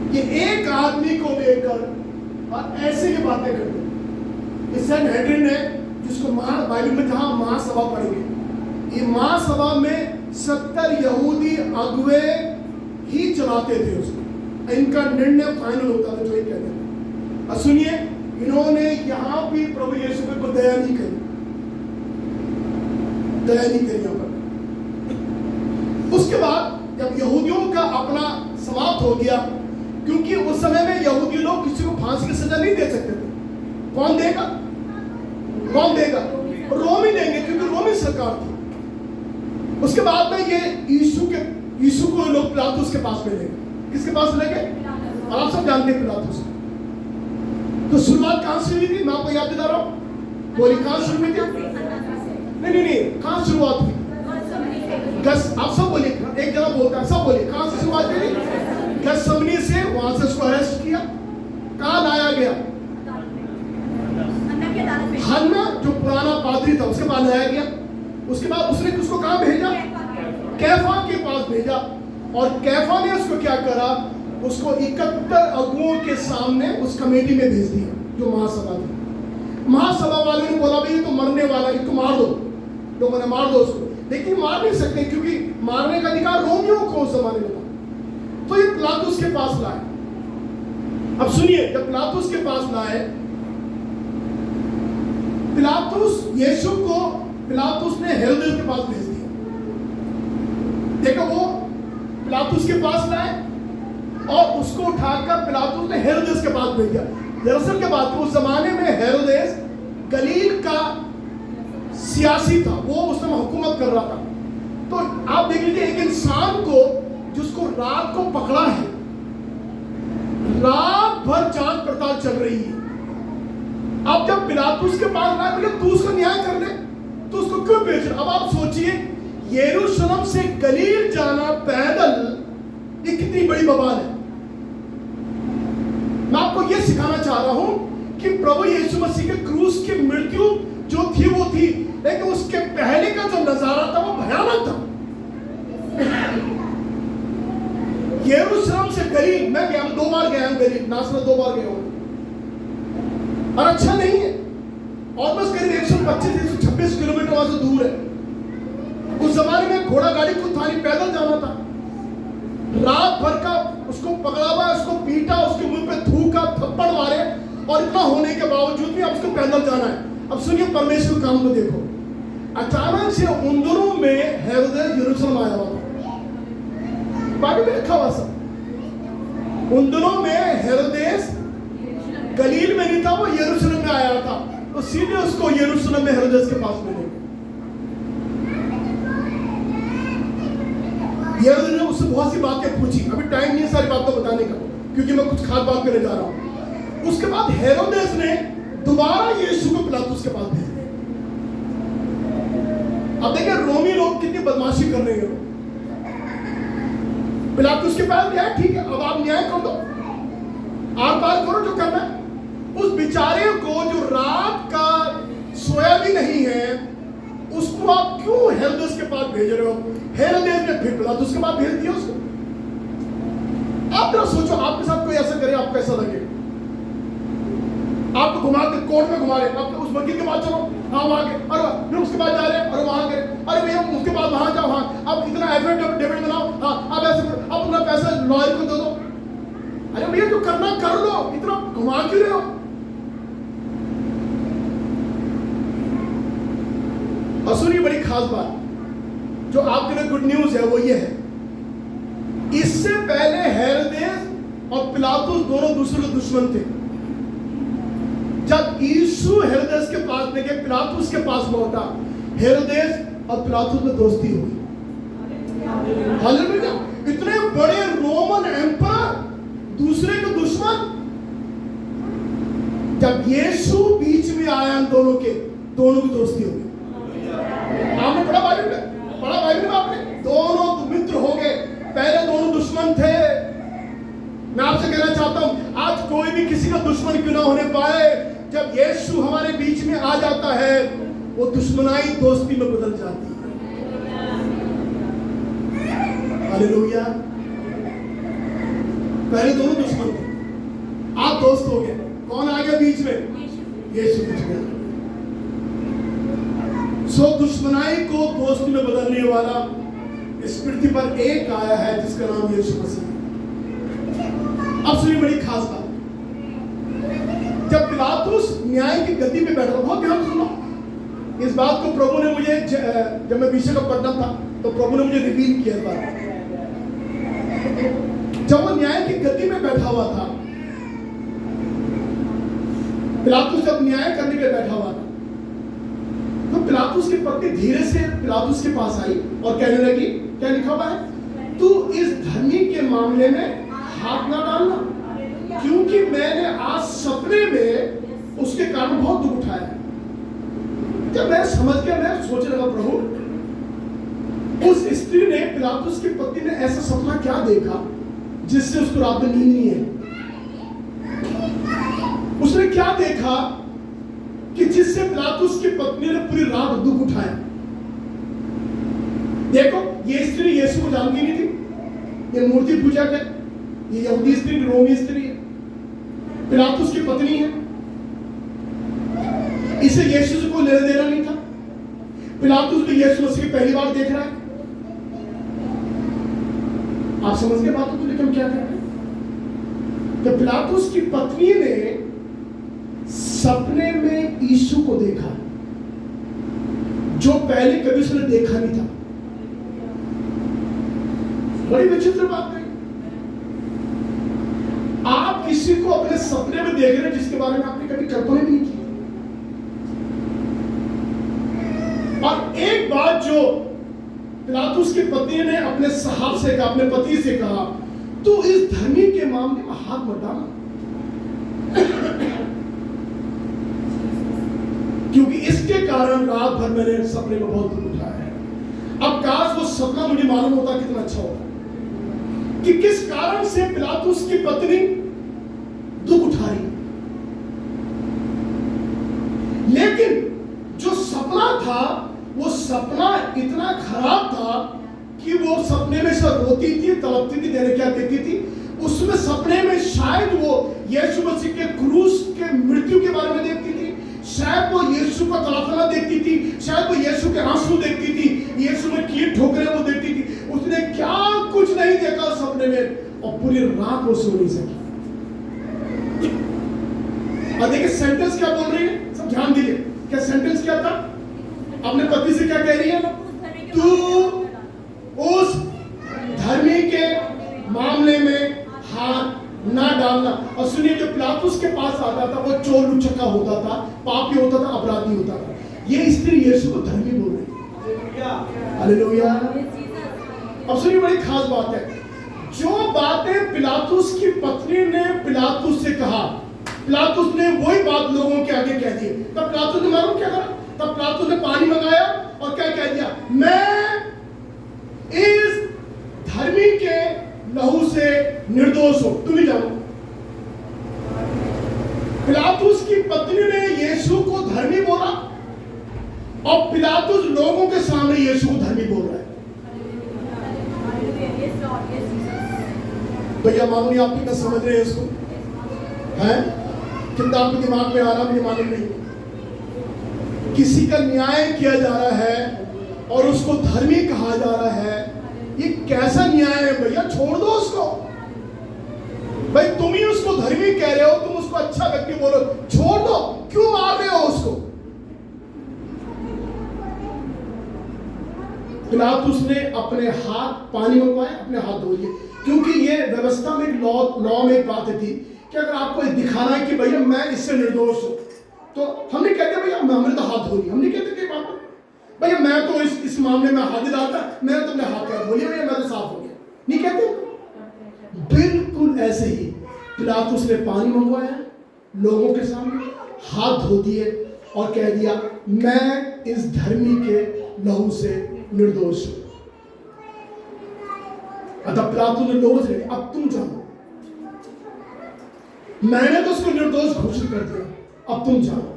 ये एक आदमी को लेकर और ऐसे की बातें करते। इस सनहेड्रिन ने, जिसको बाइबल में जहां महासभा पढ़ेंगे, ये महासभा में 70 यहूदी अगुवे ही चलाते थे उसको, इनका निर्णय फाइनल होता था, जो ये कहते थे। और सुनिए, इन्होंने यहां भी प्रभु यीशु पर दया नहीं करी, दया नहीं करी यहां पर। उसके बाद जब यहूदियों का अपना समाप्त हो गया, क्योंकि उस समय में यहूदी लोग किसी को फांसी की सजा नहीं दे सकते थे। कौन देगा? कौन देगा? रोमी देंगे, क्योंकि रोमी सरकार थी। उसके बाद में ये यीशु को लोग पिलातुस के पास में लेंगे। किसके पास लेंगे? और आप सब जानते हैं पिलातुस। तो शुरुआत कहां से हुई थी? मैं आपको याद दिला रहा हूं, बोली कहां शुरू हुई थी? नहीं, कहां शुरुआत हुई? आप सब बोलिए, एक जना बोलता है, सब बोलिए, कहां से शुरुआत हुई? गसमनी से, वहां से उसको अरेस्ट किया। कहां लाया गया? हन्ना, जो पुराना पादरी था, उसके पास लाया गया। उसके बाद उसने उसको कहां भेजा? कैफा के पास भेजा। और कैफा ने उसको क्या करा? उसको 71 अगुओं के सामने उस कमेटी में भेज दिया, जो महासभा थी। महासभा वाले ने बोला, भाई ये तो मरने वाला है, इसको मार दो। लोगों ने मार दो उसको, लेकिन मार नहीं सकते, क्योंकि मारने का अधिकार रोमियों को उस जमाने में था। तो ये पिलातुस के पास लाए। अब सुनिए, जब पिलातुस के पास लाए, पिलातुस ने हेरोदेस के पास भेज दिया। देखो, वो पिलातुस के पास लाए और उसको उठाकर पिलातुस ने हेरोदेस के पास भेज दिया। दरअसल के बाद उस जमाने में हेरोदेस गलील का सियासी था, वो उस समय हुकूमत कर रहा था। तो आप देख लीजिए, एक इंसान को जिसको रात को पकड़ा है, रात भर जांच पड़ताल चल रही है। अब जब पिलातुस के पास लाए, बोले तू उसका न्याय कर ले, तो उसको क्यों भेज रहा? अब आप सोचिए, यरूशलेम से गलील जाना पैदल, ये कितनी बड़ी बवाल है। मैं आपको यह सिखाना चाह रहा हूं कि प्रभु यीशु मसीह के क्रूस की मृत्यु जो थी वो थी, लेकिन उसके पहले का जो नजारा था वो भयानक था। यरूशलेम से गलील, मैं गया, 2 बार गया हूं गलील, नासरत 2 बार गया हूं, और अच्छा नहीं है। ऑलमोस्ट करीब 125-126 किलोमीटर वहां से दूर है। उस जमाने में घोड़ा गाड़ी खुद था नहीं, पैदल जाना था। रात भर का उसको पकड़ा हुआ, उसको पीटा, उसके मुंह पे थूका, थप्पड़ मारे, और इतना होने के बावजूद भी अब उसको पैदल जाना है। अब सुनिए, परमेश्वर काम को देखो। अचानक से उन दोनों में हेरोदेस यरूशलेम आया हुआ था। बाइबल में लिखा हुआ सब। उन दोनों में हेरोदेस गलील में नहीं था, वो यरूशलेम में आया था। तो सीधे उसको यरूशलेम में हेरोदेस के पास मिले। हेरोदेस ने उससे बहुत सी बातें पूछी। अभी टाइम नहीं है सारी बातों बताने का, क्योंकि मैं कुछ खास बात करने जा रहा हूं। उसके बाद हेरोदेस ने दोबारा यीशु को पिलातुस के पास भेजा। अब देखिए रोमी लोग कितनी बदमाशी कर रहे हैं। पिलातुस के पास गया, ठीक है, अब आप न्याय कर दो, आर पार करो जो करना है। उस बेचारे को जो रात का सोया भी नहीं है, उसको आप क्यों हेरोदेस के पास भेज रहे हो? हेरोदेस ने फिर पिलातुस के पास भेज दिया उसको। आप जरा सोचो, आपके साथ कोई ऐसा करे, आप कैसा लगे? आपको घुमा के कोर्ट में घुमा रहे, आप उस वकील के पास चलो, हाँ वहां के, और फिर उसके बाद जा रहे हैं, और वहां गए, अरे भैया उसके बाद वहां जाओ, हाँ अब इतना एफिडेविट बनाओ, हाँ अब ऐसे करो, अब अपना पैसा लॉयर को दे दो। अरे भैया जो करना कर लो, इतना घुमा क्यों रहे हो? और सुनिए बड़ी खास बात जो आपके लिए गुड न्यूज है, वो ये है, इससे पहले हेरोदेस और पिलातुस दोनों दूसरे के दुश्मन थे। जब यीशु हेरोदेस के पास लेके पिलातुस के पास लौटा, हेरोदेस और पिलातुस में दोस्ती हो गई। हालेलुया! इतने बड़े रोमन एम्परर दूसरे के दुश्मन। जब यीशु बीच में आया, दोनों की दोस्ती हो गई। आपने पढ़ा बाइबल में आपने, दोनों मित्र हो गए। पहले दोनों दुश्मन थे। मैं आपसे कहना चाहता हूं, आज कोई भी किसी का दुश्मन क्यों ना होने पाए, जब यीशु हमारे बीच में आ जाता है, वो दुश्मनाई दोस्ती में बदल जाती है। हालेलुया! पहले दोनों दुश्मन थे, आप दोस्त हो गए। कौन आ गया बीच में? यीशु बीच में। सो दुश्मनाई को दोस्ती में बदलने वाला इस पृथ्वी पर एक आया है, जिसका नाम यीशु मसीह। अब सुनिए बड़ी खास बात, जब पिलातुस न्याय की गद्दी पे बैठा, बहुत ध्यान सुनो इस बात को। प्रभु ने मुझे जब मैं विषय का पढ़ना था, तो प्रभु ने मुझे रिवील किया इस बात। जब वो न्याय की गद्दी में बैठा हुआ था, पिलातुस जब न्याय करने के लिए बैठा हुआ था, तो पिलातुस की पत्नी धीरे से पिलातुस के पास आई और कहने लगी, क्या लिखा हुआ है? तू इस धर्मी के मामले में हाथ ना डालना, क्योंकि मैंने आज सपने में उसके कारण बहुत दुख उठाया। जब मैं समझ गया, मैं सोचने लगा, प्रभु उस स्त्री ने, पिलातुस की पत्नी ने ऐसा सपना क्या देखा जिससे उसको रात में नींद नहीं है? उसने क्या देखा कि जिससे पिलातुस की पत्नी ने पूरी रात दुख उठाया? देखो, ये स्त्री यीशु को जानती नहीं थी, ये मूर्ति पूजा है, ये यहूदी स्त्री, रोमी स्त्री है, पिलातुस की पत्नी है, इसे यीशु से कोई लेना देना नहीं था। पिलातुस भी यीशु मसीह की पहली बार देख रहा है। आप समझ गए बातों को, लेकिन क्या कर रहे हैं? तो पिलातुस की पत्नी ने सपने में यीशु को देखा, जो पहले कभी उसने देखा नहीं था। बड़ी विचित्र बात है। आप किसी को अपने सपने में देख रहे हैं जिसके बारे में आपने कभी कल्पना नहीं की। और एक बात जो पिलातुस की पत्नी ने अपने साहब से कहा, अपने पति से कहा, तू इस धर्मी के मामले में हाथ मत डालना, क्योंकि इसके कारण रात भर मैंने सपने में बहुत दुख उठाया है। अब काश वो सपना मुझे मालूम होता, कितना अच्छा होता कि किस कारण से पिलातुस की पत्नी दुख उठा रही। लेकिन जो सपना था, वो सपना इतना खराब था कि वो सपने में सब रोती थी, तड़पती थी, देने क्या कहती थी। उसमें सपने में शायद वो यीशु मसीह के क्रूस के मृत्यु के बारे में देखती थी, शायद वो यीशु का तड़पना देखती थी, शायद वो यीशु के आंसू देखती थी, यीशु में कील ठोकरे वो देखती थी। उसने क्या कुछ नहीं देखा सपने में, और पूरी रात वो सो नहीं सकी। और देखिए सेंटेंस क्या बोल रही है, सब ध्यान दीजिए। क्या सेंटेंस क्या था? अपने पति से क्या कह रही है? तू उस धर्मी के मामले में हाथ ना डालना। और सुनिए, जो पिलातुस के पास आता था वो चोर उचक्का होता था, पापी होता था, अपराधी होता था। ये स्त्री यीशु को धर्मी बोल रही है। हालेलुया। अब सुनिए, बड़ी खास बात है। जो बातें पिलातुस की पत्नी ने पिलातुस से कहा, पिलातुस ने वही बात लोगों के आगे कह दी। तब पिलातुस ने मालूम क्या करा? तब पिलातुस ने पानी मंगाया और क्या कह दिया? मैं इस धर्मी के लहू से निर्दोष हूं, तुम ही जानो। पिलातुस की पत्नी ने यीशु को धर्मी बोला और पिलातुस लोगों के सामने यीशु को धर्मी बोल रहा है। भैया मालूम नहीं आप कितना समझ रहे हैं इसको? हैं? कितना आपके दिमाग में आ रहा मुझे मालूम नहीं। किसी का न्याय किया जा रहा है और उसको धर्मी कहा जा रहा है। ये कैसा न्याय है भैया? छोड़ दो उसको। भाई तुम ही उसको धर्मी कह रहे हो, तुम उसको अच्छा व्यक्ति बोलो, छोड़ दो। क्यों मार रहे हो उसको? पिलातुस ने अपने हाथ पानी मंगवाए, अपने हाथ धो लिए, क्योंकि ये व्यवस्था में एक लॉ में एक बात थी कि अगर आपको दिखाना है कि भैया मैं इससे निर्दोष हूं, तो हम नहीं कहते भैया हमने तो हाथ धो लिया। हम नहीं कहते कि बात भैया मैं तो इस मामले में हाथ डालता, मैंने तुमने हाथ पैर धो लिया, भैया मैं तो साफ हो गया, नहीं कहते। बिल्कुल ऐसे ही पिलातुस ने पानी मंगवाया, लोगों के सामने हाथ धो दिए और कह दिया मैं इस धर्मी के लहू से निर्दोष हूं। अतः पिलातुस ने लोगों से कहा अब तुम जानो, मैंने तो उसको निर्दोष घोषित कर दिया, अब तुम जानो।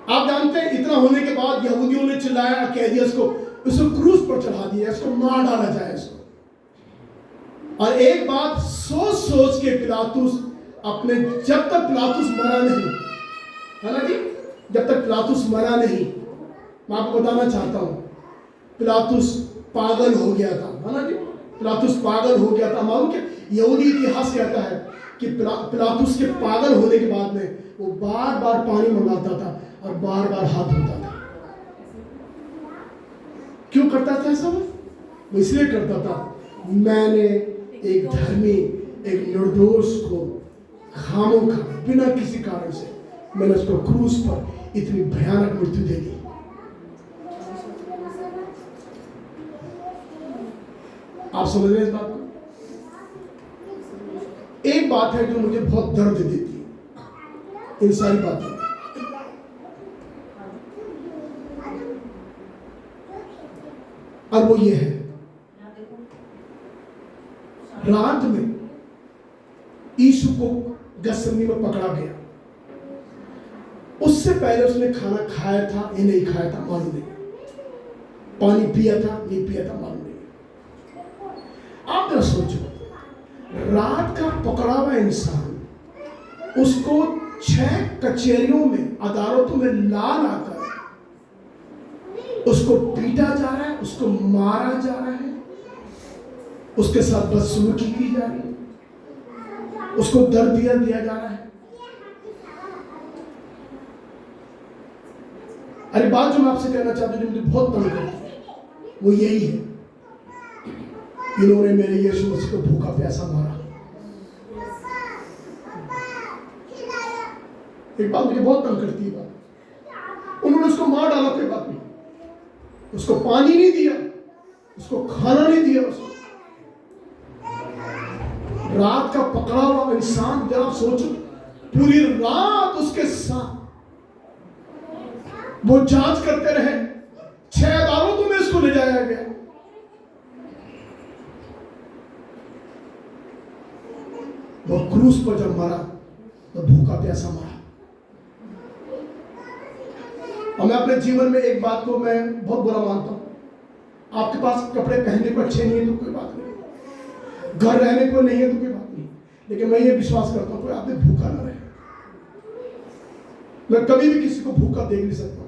आप जानते हैं इतना होने के बाद यहूदियों ने चिल्लाया, कह दिया इसको क्रूस पर चढ़ा दिया, इसको मार डाला जाए इसको। और एक बात सोच सोच के पिलातुस अपने, जब तक पिलातुस मरा नहीं, है ना जी, जब तक पिलातुस मरा नहीं, मैं आपको बताना चाहता हूं, पिलातुस पागल हो गया था, है ना जी, पिलातुस पागल हो गया था। मालूम क्या यहूदी इतिहास कहता है कि पिलातुस के पागल होने के बाद में वो बार बार पानी मंगाता था और बार बार हाथ धोता था। क्यों करता था ऐसा? वो इसलिए करता था, मैंने एक धर्मी, एक निर्दोष को खामोखा बिना किसी कारण से मैंने उसको क्रूस पर इतनी भयानक मृत्यु दे दी। आप समझ रहे हैं इस बात को? एक बात है जो मुझे बहुत दर्द देती है इन सारी बातों, और वो ये है, रात में यीशु को गसरनी में पकड़ा गया। उससे पहले उसने खाना खाया था या नहीं खाया था मालूम नहीं, पानी पिया था नहीं पिया था मालूम नहीं। आप जरा सोचो, रात का पकड़ा हुआ इंसान, उसको 6 कचहरियों में, अदालतों में ला लाकर उसको पीटा जा रहा है, उसको मारा जा रहा है, उसके साथ बदसलूकी की जा रही है, उसको दर्द दिया जा रहा है। अरे बात जो मैं आपसे कहना चाहता हूं, जो मुझे बहुत तंग करती है, वो यही है, इन्होंने मेरे यीशु मसीह को भूखा प्यासा मारा। एक बात मुझे बहुत तंग करती है, उन्होंने उसको मार डाला, कोई बात नहीं, उसको पानी नहीं दिया, उसको खाना नहीं दिया, उसको रात का पकड़ा हुआ इंसान, जरा सोचो, पूरी रात उसके साथ वो जांच करते रहे, 6 अदालतों में इसको ले जाया गया, वो क्रूस पर जब मरा तो भूखा प्यासा मरा। और मैं अपने जीवन में एक बात को मैं बहुत बुरा मानता हूं, आपके पास कपड़े पहनने को अच्छे नहीं है तो कोई बात नहीं, घर रहने को नहीं है तो कोई बात नहीं, लेकिन मैं ये विश्वास करता हूं कोई आदमी भूखा ना रहे। मैं कभी भी किसी को भूखा देख नहीं सकता।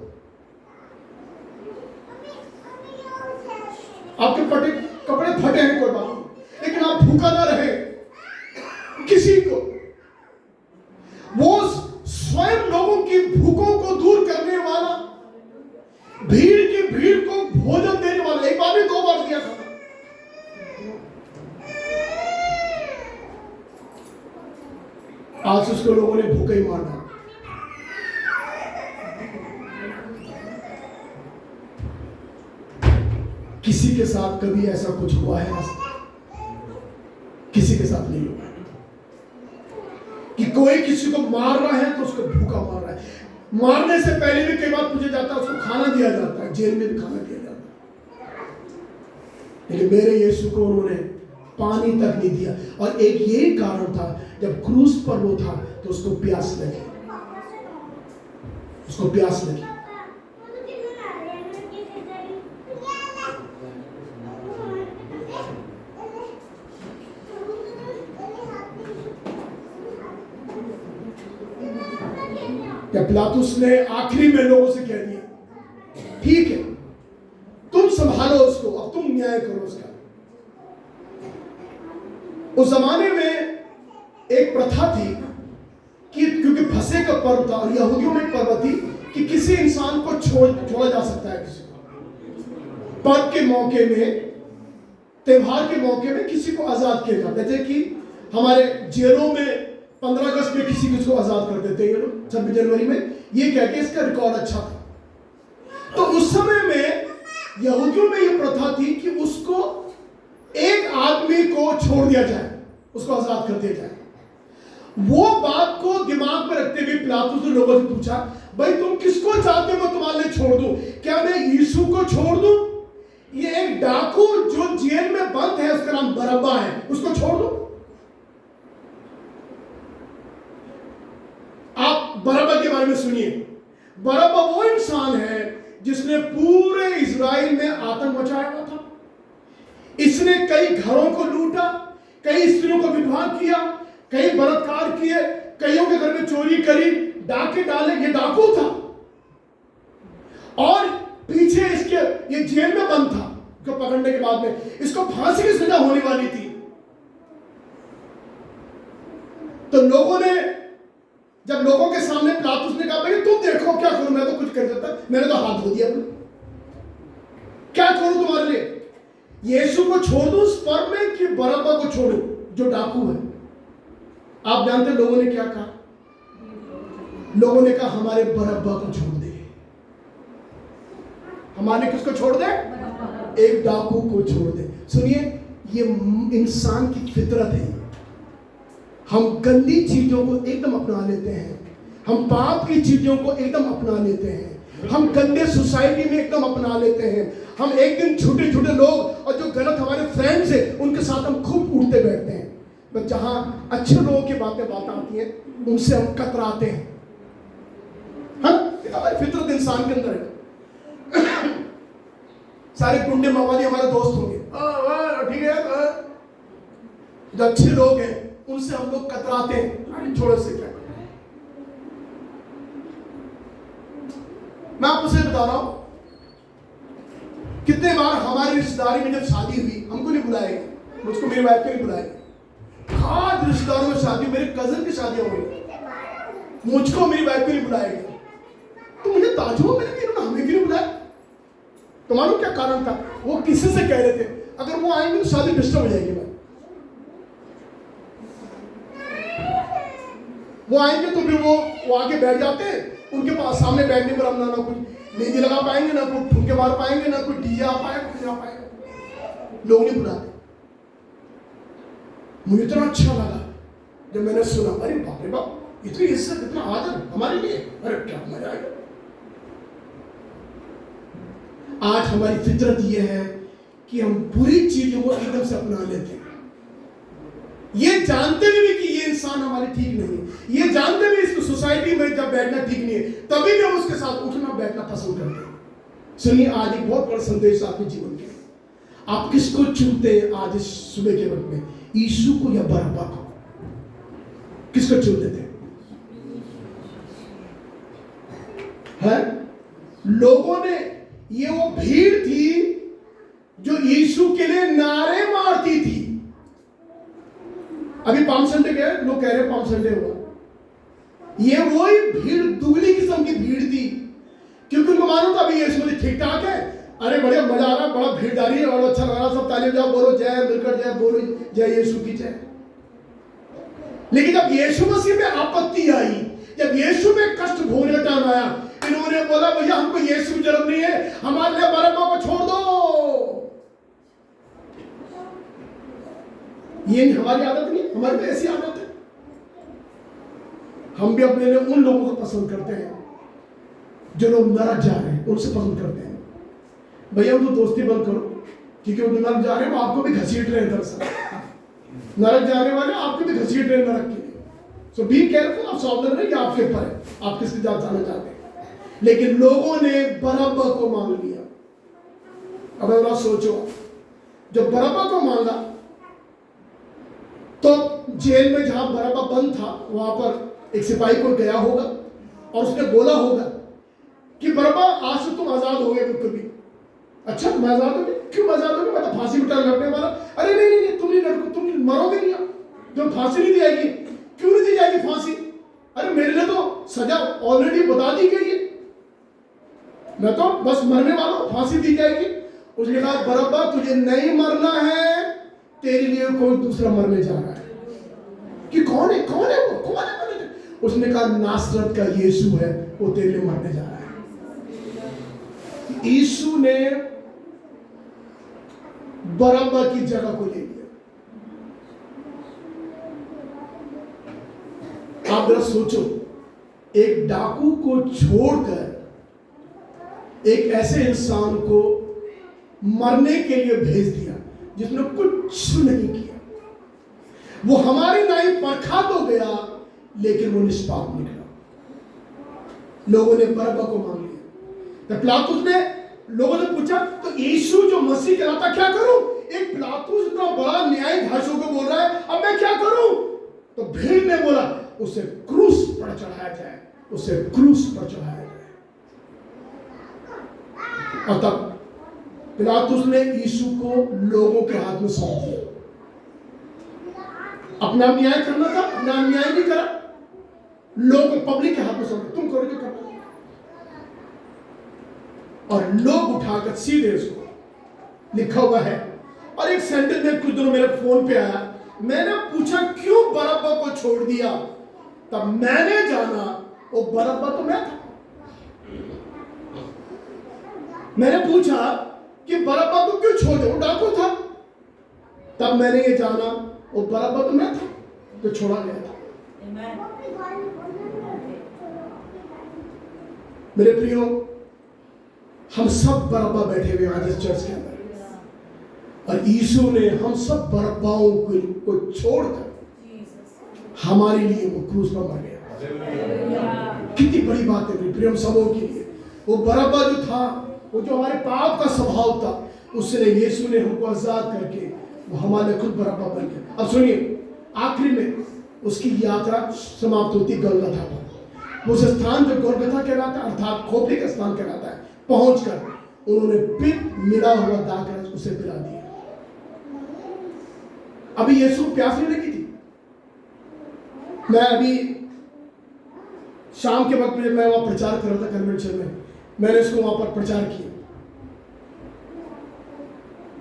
आपके कपड़े फटे हैं कोई बात नहीं, लेकिन आप भूखा ना रहे किसी को। वो स्वयं लोगों की भूखों को दूर करने वाला आज उसको लोगों ने भूखे ही मार डाला। किसी के साथ कभी ऐसा कुछ हुआ है? किसी के साथ नहीं हुआ कि कोई किसी को मार रहा है तो उसको भूखा मार रहा है। मारने से पहले भी कई बार पूछा जाता है, उसको खाना दिया जाता है, जेल में भी खाना दिया जाता है। लेकिन मेरे यीशु को उन्होंने पानी तक नहीं दिया, और एक यही कारण था, जब क्रूस पर वो था तो उसको प्यास लगी, उसको प्यास लगी। पिलातुस ने आखिरी में लोगों से कह दिया, ठीक है तुम संभालो उसको, अब तुम न्याय करो उसका। उस जमाने में एक प्रथा थी कि क्योंकि फसह का पर्व था और यहूदियों में एक पर्व थी कि किसी इंसान को छोड़ा जा सकता है। किसी को पर्व के मौके में, त्योहार के मौके में किसी को आजाद किया जाता है। जैसे कि हमारे जेलों में 15 अगस्त में किसी को आजाद कर देते हैं, 26 जनवरी में, ये कह के इसका रिकॉर्ड अच्छा था। तो उस समय में यहूदियों में ये प्रथा थी कि उसको एक आदमी को छोड़ दिया जाए, उसको आजाद कर दिया जाए। वो बात को दिमाग में रखते हुए पिलातुस ने लोगों से पूछा, भाई तुम किसको चाहते हो मैं तुम्हारे लिए छोड़ दूं? क्या मैं यीशु को छोड़ दूं? ये एक डाकू जो जेल में बंद है, उसका नाम बरअब्बा है, उसको छोड़ दूं? आप बरअब्बा के बारे में सुनिए। बरअब्बा वो इंसान है जिसने पूरे इजराइल में आतंक मचाया हुआ था। इसने कई घरों को लूटा, कई स्त्रियों को विधवा किया, कई बलात्कार किए, कईयों के घर में चोरी करी, डाके डाले। ये डाकू था और पीछे इसके ये जेल में बंद था। इसको पकड़ने के बाद में इसको फांसी की सजा होने वाली थी। तो लोगों ने, जब लोगों के सामने पिलातुस ने कहा, भाई तुम देखो क्या करूं, मैं तो कुछ कर सकता, मैंने तो हाथ धो दिया, क्या करूं तुम्हारे लिए? यीशु को छोड़ दूं उस पर्व में कि बरअब्बा को छोड़ूं जो डाकू है? आप जानते लोगों ने क्या कहा? लोगों ने कहा हमारे बरअब्बा को छोड़ दे। हमारे किसको छोड़ दे? एक डाकू को छोड़ दे। सुनिए, ये इंसान की फितरत है। हम गंदी चीजों को एकदम अपना लेते हैं, हम पाप की चीजों को एकदम अपना लेते हैं, हम गंदे सोसाइटी में एकदम अपना लेते हैं। हम एक दिन छोटे छोटे लोग और जो गलत हमारे फ्रेंड्स हैं उनके साथ हम खूब उड़ते बैठते हैं, बस जहां अच्छे लोगों की बातें आती हैं उनसे हम कतराते हैं। हमारी फितरत इंसान के अंदर है। सारे गुंडे मवाली हमारे दोस्त होंगे, ठीक है, जो अच्छे लोग हैं उनसे हम लोग कतराते हैं, छोड़ो से क्या। मैं आपको बता रहा हूं, कितने बार हमारी रिश्तेदारी में जब शादी हुई हमको नहीं बुलाया गया, मुझको मेरी वाइफ को नहीं बुलाया गया। खास रिश्तेदारों में शादी, मेरे कजन की शादियां हुई, मुझको मेरी वाइफ को नहीं बुलाया गया। तो मुझे ताजुब, मैंने इन्होंने हमें क्यों नहीं बुलाया? तो मालूम क्या कारण था? वो किसी से कह रहे थे अगर वो आएंगे तो शादी डिस्टर्ब हो जाएगी। वो आएंगे तो फिर वो आके बैठ जाते हैं, उनके पास सामने बैठने पर हम ना कुछ मेहंदी लगा पाएंगे, ना कुछ ठुमके मार पाएंगे, ना कुछ डीजे आ पाएगा, कुछ आ पाएगा। लोग नहीं बुलाते। मुझे इतना अच्छा लगा जब मैंने सुना, अरे बाप रे बाप, इतनी इज्जत, इतना आदर हमारे लिए, अरे क्या मजा आएगा। आज हमारी फितरत यह है कि हम बुरी चीजों को एकदम से अपना लेते हैं, ये जानते हुए कि ये इंसान हमारे ठीक नहीं है, ये जानते हुए इसको सोसाइटी में जब बैठना ठीक नहीं है, तभी भी हम उसके साथ उठना बैठना पसंद करते हैं। सुनिए, आज एक बहुत बड़ा संदेश आपके जीवन के, आप किसको चुनते हैं आज इस सुबह के वक्त में? यीशु को या बरअब्बा को? किसको चुन लेते हैं? लोगों ने, ये वो भीड़ थी जो यीशु के लिए नारे मारती थी। अभी पाम संडे गए, लोग कह रहे पाम संडे हुआ, ये वही भीड़, दुगली किस्म की भीड़ थी, क्योंकि उनको मालूम था अभी यीशु मसीह ठीक ठाक है, अरे बढ़िया मजा आ रहा, बड़ा भीड़दारी है और अच्छा लग रहा, सब ताली बजाओ, बोलो जय, मिलकर जय बोलो, जय यीशु की जय। लेकिन जब यीशु मसीह में आपत्ति आई, जब यीशु में कष्ट भोगने का टाइम आया, इन्होंने बोला भैया हमको यीशु की जरूरत नहीं है, हमारे लिए बरअब्बा को छोड़ दो। ये हमारी आदत नहीं, हमारी भी ऐसी आदत है। हम भी अपने लिए उन लोगों को पसंद करते हैं जो लोग नरक जा रहे हैं, उनसे पसंद करते हैं। भैया उनको दोस्ती बंद करो, क्योंकि वो नरक जा रहे हैं, वो आपको भी घसीट रहे हैं। दरअसल नरक जाने वाले आपको भी घसीट रहे हैं नरक के लिए। सो बी केयरफुल, आप सावधान रहिए, आपके ऊपर है, आप किसके साथ जाना चाहते हैं। लेकिन लोगों ने बरअब्बा को मांग लिया। अब जरा सोचो, जब बरअब्बा को मांगा तो जेल में जहां बरअब्बा बंद था वहां पर एक सिपाही को गया होगा और उसने बोला होगा कि बरअब्बा आज से तुम आजाद हो गए बिल्कुल भी। अच्छा मैं आजाद हो गया, क्यों आजाद हो गया, मैं तो फांसी पर लड़ने वाला। अरे नहीं नहीं नहीं, तुम नहीं लड़को, तुम मरोगे नहीं, तुम फांसी नहीं दी जाएगी। क्यों नहीं दी जाएगी फांसी? अरे मेरे लिए तो सजा ऑलरेडी बता दी गई है, मैं तो बस मरने वाला हूं, फांसी दी जाएगी। उसने कहा बरअब्बा तुझे नहीं मरना है, तेरे लिए कोई दूसरा मरने जा रहा है। कि कौन है, कौन है वो, कौन है? उसने कहा नासरत का यीशु है, वो तेरे लिए मरने जा रहा है। यीशु ने बरअब्बा की जगह को ले लिया। आप जरा सोचो, एक डाकू को छोड़कर एक ऐसे इंसान को मरने के लिए भेज दिया जिसने कुछ नहीं किया। वो हमारी नाई परखा तो गया, लेकिन वो निष्पाप निकला। लोगों ने बरअब्बा को मांग लिया। तो पिलातुस ने, लोगों ने पूछा तो यीशु जो मसीह कहलाता क्या करूं? एक पिलातुस इतना बड़ा न्यायाधीशों को बोल रहा है, अब मैं क्या करूं? तो भीड़ ने बोला उसे क्रूस पर चढ़ाया जाए, उसे क्रूस पर चढ़ाया जाए। और तब पिलातुस ने यीशु को लोगों के हाथ में सौंप दिया। अपना न्याय करना था, अपना न्याय नहीं करा, लोग पब्लिक के हाथ में सौंप दिया, तुम करोगे करना। और लोग उठाकर सीधे उसको, लिखा हुआ है। और एक सेंटेंस में कुछ दिनों मेरे फोन पे आया, मैंने पूछा क्यों बरअब्बा को छोड़ दिया? तब मैंने जाना वो बरअब्बा तो मैं था। मैंने पूछा कि बरअब्बा को क्यों छोड़ दिया, वो डाकू था। तब मैंने ये जाना वो बरअब्बा तो मैं था, तो छोड़ा गया था। मेरे प्रियो, हम सब बरअब्बा बैठे हुए आज इस चर्च के अंदर, और यीशु ने हम सब बरअब्बाओं को छोड़कर हमारे लिए वो क्रूस पर मर गया। कितनी बड़ी बात है मेरे प्रियो, हम सबों के लिए। वो बरअब्बा जो था, वो जो हमारे पाप का स्वभाव था, उसने, यीशु ने हमको आजाद करके वो हमारे खुद बरअब्बा बन गया। अब सुनिए, आखिरी में उसकी यात्रा समाप्त होती गोलगथा पर। उस स्थान जो गोलगथा कहलाता है, अर्थात खोपड़ी का स्थान कहलाता है, पहुंचकर उन्होंने पित्त मिला हुआ दाकर उसे पिला दिया। अभी यीशु प्यास नहीं लगी थी। मैं अभी शाम के वक्त में मैं वहां प्रचार कर रहा था कन्वेंशन में, मैंने इसको वहां पर प्रचार किया,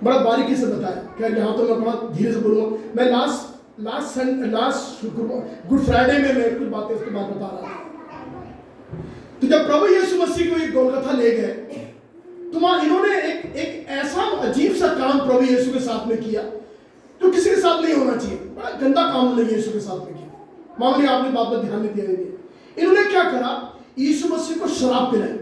बड़ा बारीकी से बताया। क्या यहाँ तो मैं बड़ा धीरे से बोलूंगा। मैं लास्ट गुड फ्राइडे में मैं कुछ बातें उसके बाद बता रहा था। तो जब प्रभु यीशु मसीह को ये गोलगथा ले गए, तो वहां इन्होंने एक ऐसा अजीब सा काम प्रभु यीशु के साथ में किया जो किसी के साथ नहीं होना चाहिए। बड़ा गंदा काम उन्होंने यीशु के साथ में किया। मामले आपने बात पर ध्यान नहीं दिया। इन्होंने क्या करा, यीशु मसीह को शराब पिलाई,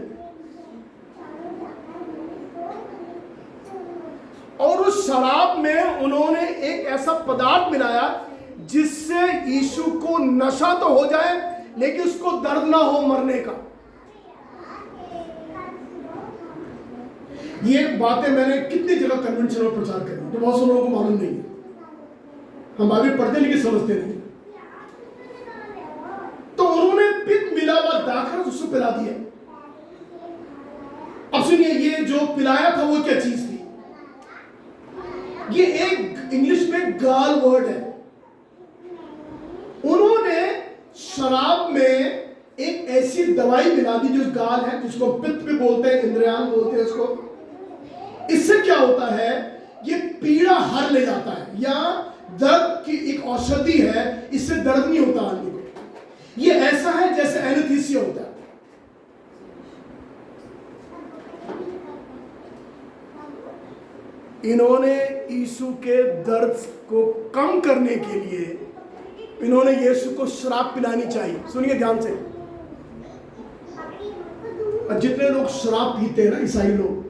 और उस शराब में उन्होंने एक ऐसा पदार्थ मिलाया जिससे यीशु को नशा तो हो जाए, लेकिन उसको दर्द ना हो मरने का। ये बातें मैंने कितनी जगह कन्वेंशन में प्रचार करी, तो बहुत से लोगों को मालूम नहीं है। हम बाइबल पढ़ते लेकिन समझते नहीं। तो उन्होंने पित्त मिला हुआ दाखर उसको पिला दिया। अब सुनिए, ये जो पिलाया था वो क्या चीज थी? ये एक इंग्लिश में गाल वर्ड है। उन्होंने शराब में एक ऐसी दवाई मिला दी जो गाल है, जिसको पित्त भी बोलते हैं, इंद्रियान बोलते हैं उसको। इससे क्या होता है, ये पीड़ा हर ले जाता है, या दर्द की एक औषधि है, इससे दर्द नहीं होता आदमी को। ये ऐसा है जैसे एनेस्थीसिया होता है। इन्होंने यीशु के दर्द को कम करने के लिए इन्होंने यीशु को शराब पिलानी चाहिए। सुनिए ध्यान से। और जितने लोग शराब पीते हैं ना, ईसाई लोग,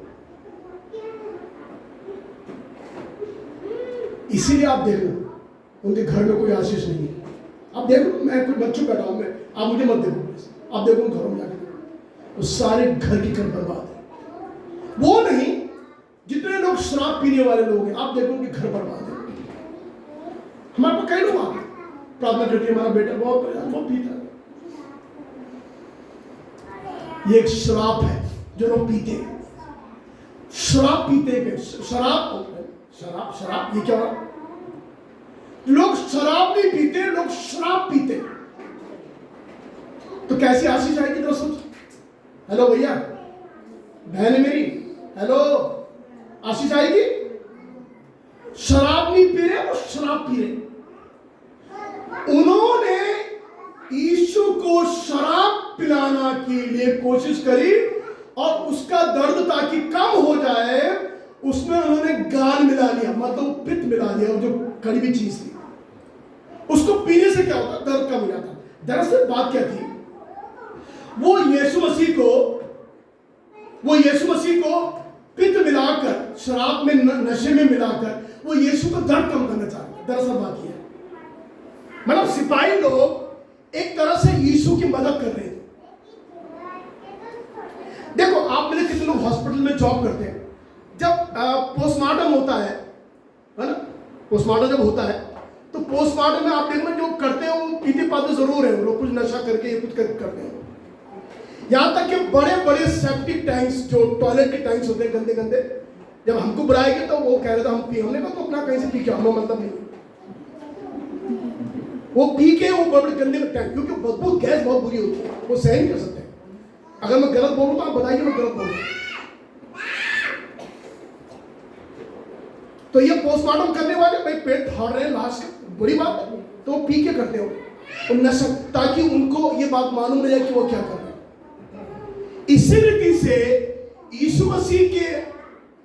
इसीलिए आप देख लो उनके घर में कोई आशीष नहीं है। आप देख लो, मैं कुछ बच्चों बैठा हूं, मैं, आप मुझे मत देखो, आप देखो घरों में जाकर, वो सारे घर की घर बर्बाद है। वो नहीं, जितने लोग शराब पीने वाले लोग हैं, आप देखो उनके घर बर्बाद है। हमारे पास कई लोग आते प्रार्थना करते, हमारा बेटा बहुत पीता है। ये एक शराब है जो लोग पीते हैं। शराब पीते हैं, शराब ये क्या है? लोग शराब नहीं पीते, लोग शराब पीते। तो कैसी आशीष आएगी दोस्तों? हेलो भैया, बहन मेरी, हेलो, आशीष आएगी? शराब नहीं पी रहे, वो शराब पी रहे। उन्होंने यीशु को शराब पिलाना के लिए कोशिश करी और उसका दर्द ताकि कम हो जाए, उसमें उन्होंने गाल मिला लिया, मतलब पित्त मिला दिया, जो कड़वी चीज थी। उसको पीने से क्या होता? दर्द कम हो जाता। दरअसल बात क्या थी? वो यीशु मसीह को पित्त मिलाकर, शराब में नशे में मिलाकर वो यीशु को दर्द कम करना चाहते। दरअसल बात यह है, मतलब सिपाही लोग एक तरह से यीशु की मदद कर रहे थे। देखो, आप मेरे कितने लोग हॉस्पिटल में जॉब करते हैं, जब पोस्टमार्टम होता है ना, पोस्टमार्टम जब होता है तो पोस्टमार्टम में आप देखना जो करते हैं वो पीते पाते जरूर है, वो लोग कुछ नशा करके ये कुछ करते हैं। यहां तक कि बड़े बड़े सेप्टिक टैंक्स, जो टॉयलेट के टैंक्स होते हैं गंदे गंदे, जब हमको बुलाएंगे तो वो कह रहे थे हमने कहा तो अपना कहीं से पी के, हमें मतलब नहीं। वो पी के वो बड़े गंदे टैंक, क्योंकि बदबू गैस बहुत बुरी होती है, वो सहन नहीं कर सकते। अगर मैं गलत बोलूं तो आप बताइए मैं गलत बोलूं। तो ये पोस्टमार्टम करने वाले भाई पेट फाड़ रहे हैं, लास्ट बड़ी बात है, तो वो पी के करते हो तो नशा, ताकि उनको ये बात मालूम रहे कि वो क्या कर रहे हैं। इसी रीति से यीशु मसीह के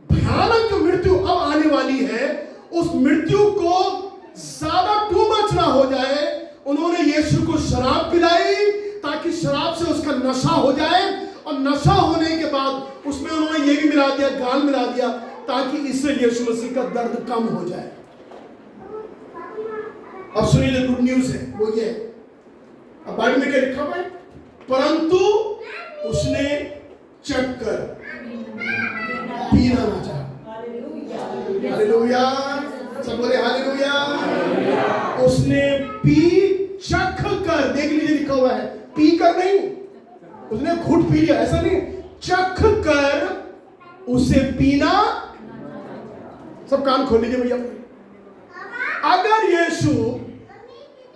भयानक जो मृत्यु अब आने वाली है, उस मृत्यु को ज्यादा टू मच ना हो जाए, उन्होंने यीशु को शराब पिलाई ताकि शराब से उसका नशा हो जाए, और नशा होने के बाद उसमें उन्होंने ये भी मिला दिया, गाल मिला दिया, ताकि इससे यीशु मसीह का दर्द कम हो जाए। अब सुनिए जो गुड न्यूज है वो ये, अब बाइबल में क्या लिखा हुआ है? परंतु उसने चख कर पीना ना चाहा। हालेलुया, सब बोले हालेलुया। उसने चख कर, देख लीजिए लिखा हुआ है, पी कर नहीं, उसने घुट पी लिया, ऐसा नहीं, चख कर उसे पीना। सब कान खोल लीजिए भैया। अगर यीशु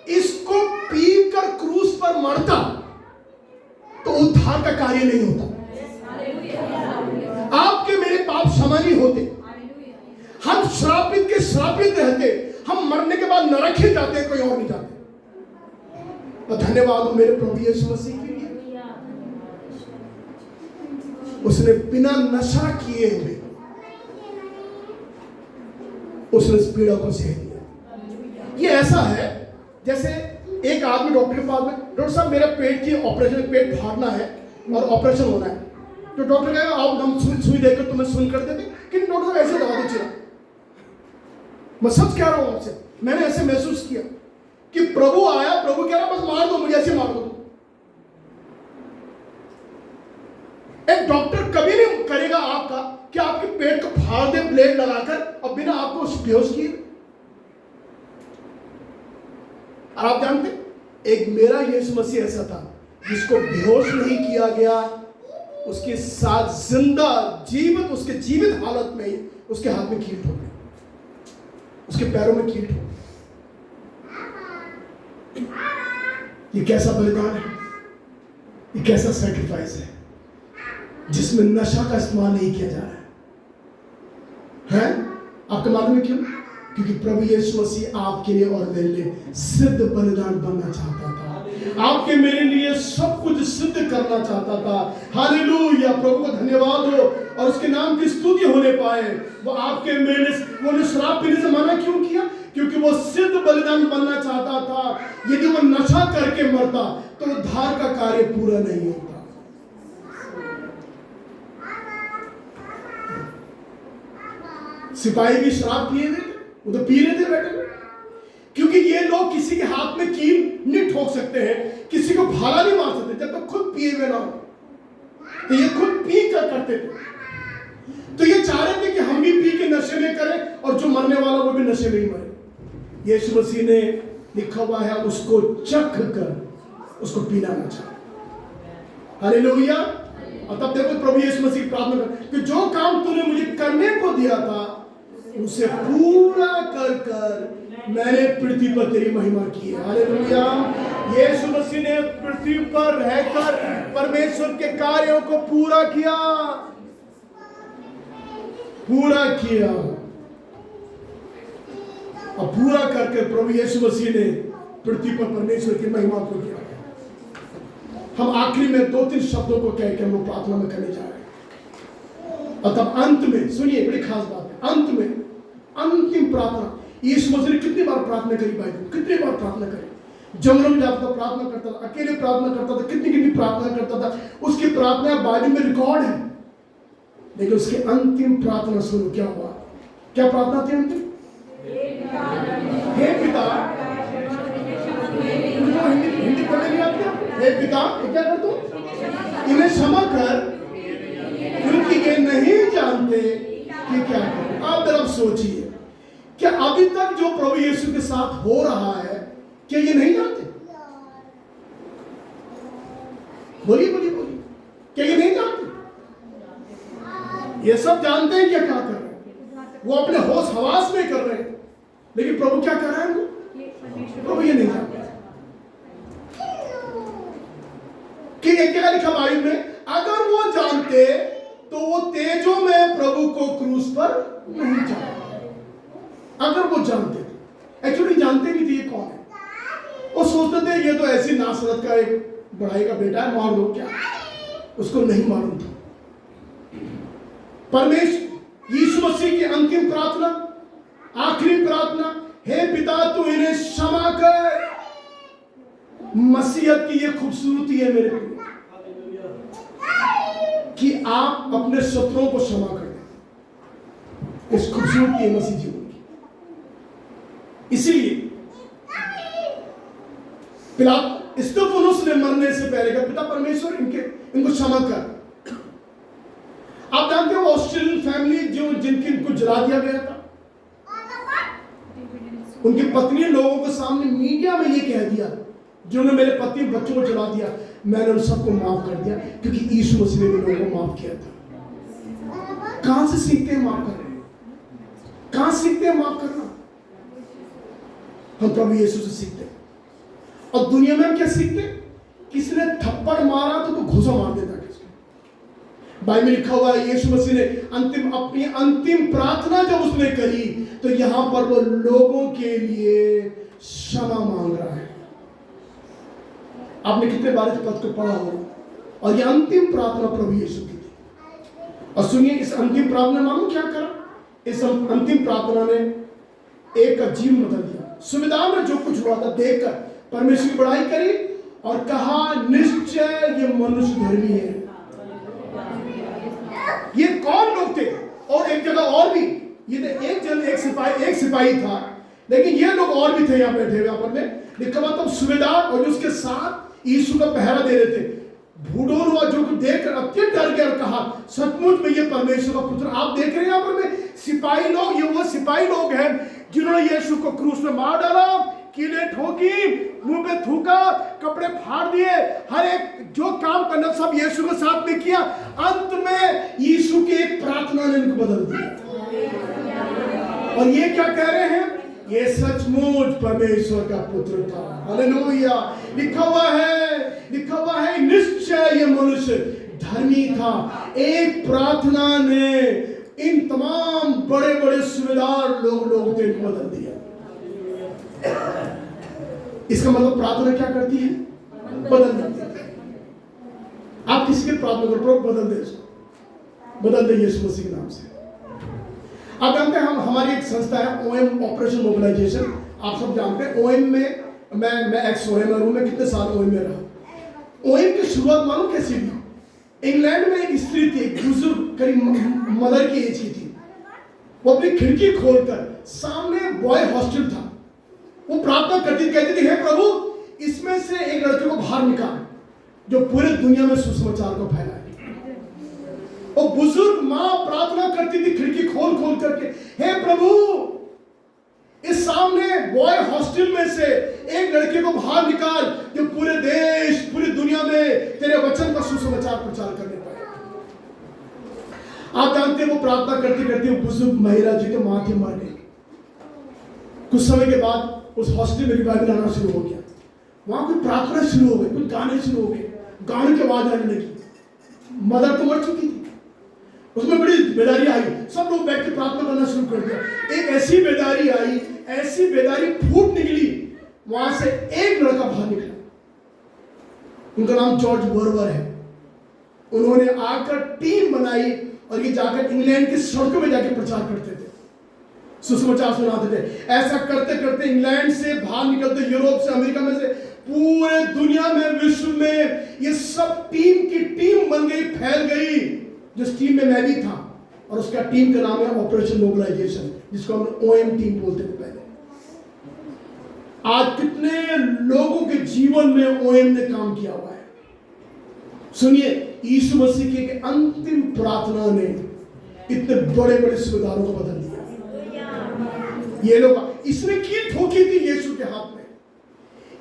इसको पीकर क्रूस पर मरता तो उद्धार का कार्य नहीं होता, आपके मेरे पाप क्षमा नहीं होते, हम श्रापित के श्रापित रहते, हम मरने के बाद नरक ही जाते, कोई और नहीं जाते। तो धन्यवाद हो मेरे प्रभु यीशु मसीह के लिए, उसने बिना नशा किए हुए उसने इस पीड़ा को सह लिया। ये ऐसा है जैसे एक आदमी डॉक्टर के पास में, डॉक्टर साहब मेरे पेट की ऑपरेशन, पेट फाड़ना है और ऑपरेशन होना है, तो डॉक्टर कहेगा आप हम सुई देकर तुम्हें सुन कर देते, कि डॉक्टर साहब ऐसे दवा दीजिए। मैं सच कह रहा हूं आपसे, मैंने ऐसे महसूस किया कि प्रभु आया, प्रभु कह रहा बस मार दो मुझे, ऐसे मार दो। एक डॉक्टर कभी नहीं करेगा आपका कि आपके पेट को फाड़ दे ब्लेड लगाकर और बिना आपको बेहोश किए। और आप जानते एक मेरा यीशु मसीह ऐसा था जिसको बेहोश नहीं किया गया, उसके साथ जिंदा जीवित, उसके जीवित हालत में ही उसके हाथ में कील ठोक गई, उसके पैरों में कील ठोक गई। ये कैसा बलिदान है, ये कैसा सैक्रिफाइस है जिसमें नशा का इस्तेमाल नहीं किया जा रहा है? आपको मालूम है क्यों? क्योंकि प्रभु यीशु मसीह आपके लिए और मेरे लिए सिद्ध बलिदान बनना चाहता था, आपके मेरे लिए सब कुछ सिद्ध करना चाहता था। हालेलुया, प्रभु को धन्यवाद हो और उसके नाम की स्तुति होने पाए। वो आपके मेरे वो शराब पीने से मना क्यों किया? क्योंकि वो सिद्ध बलिदान बनना चाहता था। यदि वो नशा करके मरता तो उद्धार का कार्य पूरा नहीं होता। सिपाही भी शराब पिए थे, वो तो पी रहे थे बैठे हुए, क्योंकि ये लोग किसी के हाथ में कील नहीं ठोक सकते हैं, किसी को भाला नहीं मार सकते जब तक खुद पिए हुए ना हो। तो ये खुद पी कर करते थे। तो ये चाह रहे थे कि हम भी पी के नशे में करें और जो मरने वाला वो भी नशे में ही मरे। यीशु मसीह ने लिखा हुआ है उसको चख कर उसको पीना ना चाहे। हालेलुया। और तब देखो प्रभु यीशु मसीह प्रार्थना कर कि जो काम तूने मुझे करने को दिया था उसे पूरा कर कर मैंने पृथ्वी पर तेरी महिमा की है। हालेलुया। यीशु मसीह ने पृथ्वी पर रहकर परमेश्वर के कार्यों को पूरा किया, पूरा किया। और पूरा करके प्रभु यीशु मसीह ने पृथ्वी पर परमेश्वर की महिमा को किया। हम आखिरी में 2-3 शब्दों को कह के हम लोग प्रार्थना में करने जा रहे हैं। और तब अंत में सुनिए, बड़ी खास बात है, अंत में अंतिम प्रार्थना यीशु मसीह ने कितनी बार प्रार्थना करी बाइबल, कितनी बार प्रार्थना करी। जंगलों में जाता था, प्रार्थना करता था, अकेले प्रार्थना करता था, कितनी कितनी प्रार्थना करता था। उसकी प्रार्थना बाइबल में रिकॉर्ड है। लेकिन उसकी अंतिम प्रार्थना सुनो क्या हुआ, क्या प्रार्थना थी अंतिम? हे पिता, हिंदी पढ़ने नहीं आती? हे पिता, क्या कर तू? इन्हें क्षमा कर क्योंकि ये नहीं जानते कि क्या करें। आप जरा सोचिए, क्या अभी तक जो प्रभु यीशु के साथ हो रहा है क्या ये नहीं जानते? बोलिए बोलिए बोलिए, क्या ये नहीं जानते? ये सब जानते हैं क्या क्या कर रहे हैं, वो अपने होश हवास में कर रहे हैं, लेकिन प्रभु क्या कर रहे हैं? प्रभु ये नहीं जानते कि ये क्या लिखा बाइबल में, अगर वो जानते तो वो तेजों में प्रभु को क्रूस पर नहीं जाते। अगर वो जानते थे, एक्चुअली जानते नहीं थे ये कौन है। वो सोचते थे ये तो ऐसी नासरत का एक बढ़ाई का बेटा है, मार दो क्या, उसको नहीं मालूम था। परमेश्वर यीशु मसीह की अंतिम प्रार्थना, आखिरी प्रार्थना, हे पिता तू इन्हें क्षमा कर। मसीहत की ये खूबसूरती है मेरे प्रिय कि आप अपने शत्रुओं को क्षमा कर दें। इस खूबसूरती है मसीह जीवन की। इसीलिए पिलातुस स्तिफनुस ने मरने से पहले कहा, पिता परमेश्वर इनको क्षमा कर। आप जानते हो ऑस्ट्रेलियन फैमिली जिनको जला दिया गया था, उनकी पत्नी लोगों के सामने मीडिया में ये कह दिया, जिन्होंने मेरे पति बच्चों को जला दिया, मैंने उन सबको माफ कर दिया क्योंकि यीशु मसीह ने भी लोगों को माफ किया था। कहां से सीखते हैं माफ करना? कहां सीखते हैं माफ करना? हम प्रभु यीशु से सीखते हैं। और दुनिया में हम क्या सीखते हैं? किसी ने थप्पड़ मारा तो घुसा मार देता किसी। बाइबल में लिखा हुआ है यीशु मसीह ने अपनी अंतिम प्रार्थना जब उसने करी तो यहां पर वो लोगों के लिए क्षमा मांग रहा है। आपने कितने बार इस पद को पढ़ा होगा, और ये अंतिम प्रार्थना प्रभु यीशु की थी। और सुनिए, इस अंतिम प्रार्थना में मालूम क्या करा? इस अंतिम प्रार्थना ने एक का जीवन बदल दिया। सुविधा में जो कुछ हुआ था देखकर परमेश्वर की बड़ाई करी और कहा, निश्चय ये मनुष्य धर्मी है। ये कौन लोग थे? और एक जगह और भी, ये एक सिपाही था, लेकिन ये लोग और भी थे यहाँ बैठे हुए। आपने लिखा हुआ तब सूबेदार और उसके साथ यीशु का पहरा दे रहे थे। भूडोर हुआ जो देखकर अत्यंत डर गया और कहा, सचमुच में ये परमेश्वर का पुत्र। आप देख रहे हैं यहाँ पर में सिपाही लोग, ये वो सिपाही लोग हैं जिन्होंने यीशु को क्रूस में मार डाला, कीलें ठोकी, मुंह पे थूका, कपड़े फाड़ दिए, हर एक जो काम करना सब यीशु के साथ में किया। अंत में यीशु की एक प्रार्थना ने इनको बदल दिया। और ये क्या कह रहे हैं? ये सचमुच परमेश्वर का पुत्र था। हालेलुया। लिखा हुआ है निश्चय ये मनुष्य धर्मी था। एक प्रार्थना ने इन तमाम बड़े बड़े सुबेदार लोग थे, इनको बदल दिया। इसका मतलब प्रार्थना क्या करती है? बदल देती है। आप किसी की प्रार्थना करो, बदल दे इसको, बदल दे यीशु मसीह के नाम से। आप जानते हैं, हम हमारी एक संस्था है ओएम, ऑपरेशन मोबिलाइजेशन। आप सब जानते हैं ओएम में मैं एक्स ओएमर हूं। मैं कितने साल ओएम में रहा। ओएम की शुरुआत मालूम कैसी थी? इंग्लैंड में एक स्त्री थी, एक बुजुर्ग, करीब मदर की एज की थी। वो अपनी खिड़की खोलकर, सामने बॉय हॉस्टल था, वो प्रार्थना करती, कहती थी, हे प्रभु, इसमें से एक लड़के को बाहर निकाल जो पूरे दुनिया में सुसमाचार को फैलाए। वो बुजुर्ग मां प्रार्थना करती थी खिड़की खोल खोल करके, हे प्रभु, इस सामने बॉय हॉस्टल में से एक लड़के को बाहर निकाल जो पूरे देश, पूरी दुनिया में तेरे वचन का सुसमाचार प्रचार करने पाए। आप जानते हैं, वो प्रार्थना करते करते वो बुजुर्ग महिला जी के मां की मर गई। कुछ समय के बाद उस हॉस्टल में रिवाइवल आना शुरू हो गया। वहां कोई प्रार्थना शुरू हो गई, कुछ गाने शुरू हो गए, गाने की आवाज आने लगी। मदर तो मर चुकी थी, उसमें बड़ी बेदारी आई। सब लोग बैठ के प्रार्थना करना शुरू कर दिया। एक ऐसी बेदारी आई, ऐसी बेदारी फूट निकली, वहां से एक लड़का बाहर निकला। उनका नाम जॉर्ज वर्वर है। उन्होंने आकर टीम बनाई और ये जाकर इंग्लैंड की सड़कों में जाकर प्रचार करते थे, सुसमाचार सुनाते थे। ऐसा करते करते इंग्लैंड से बाहर निकलते, यूरोप से, अमेरिका में से, पूरे दुनिया में, विश्व में ये सब टीम की टीम बन गई, फैल गई। जिस टीम में मैं भी था, और उसका टीम का नाम है ऑपरेशन मोबिलाइजेशन, जिसको हम ओएम टीम बोलते थे पहले। आज कितने लोगों के जीवन में ओएम ने काम किया हुआ है। सुनिए, यीशु मसीह की अंतिम प्रार्थना ने इतने बड़े बड़े सुबेदारों को बदल दिया। ये लोग, इसने कील ठोकी थी यीशु के हाथ में,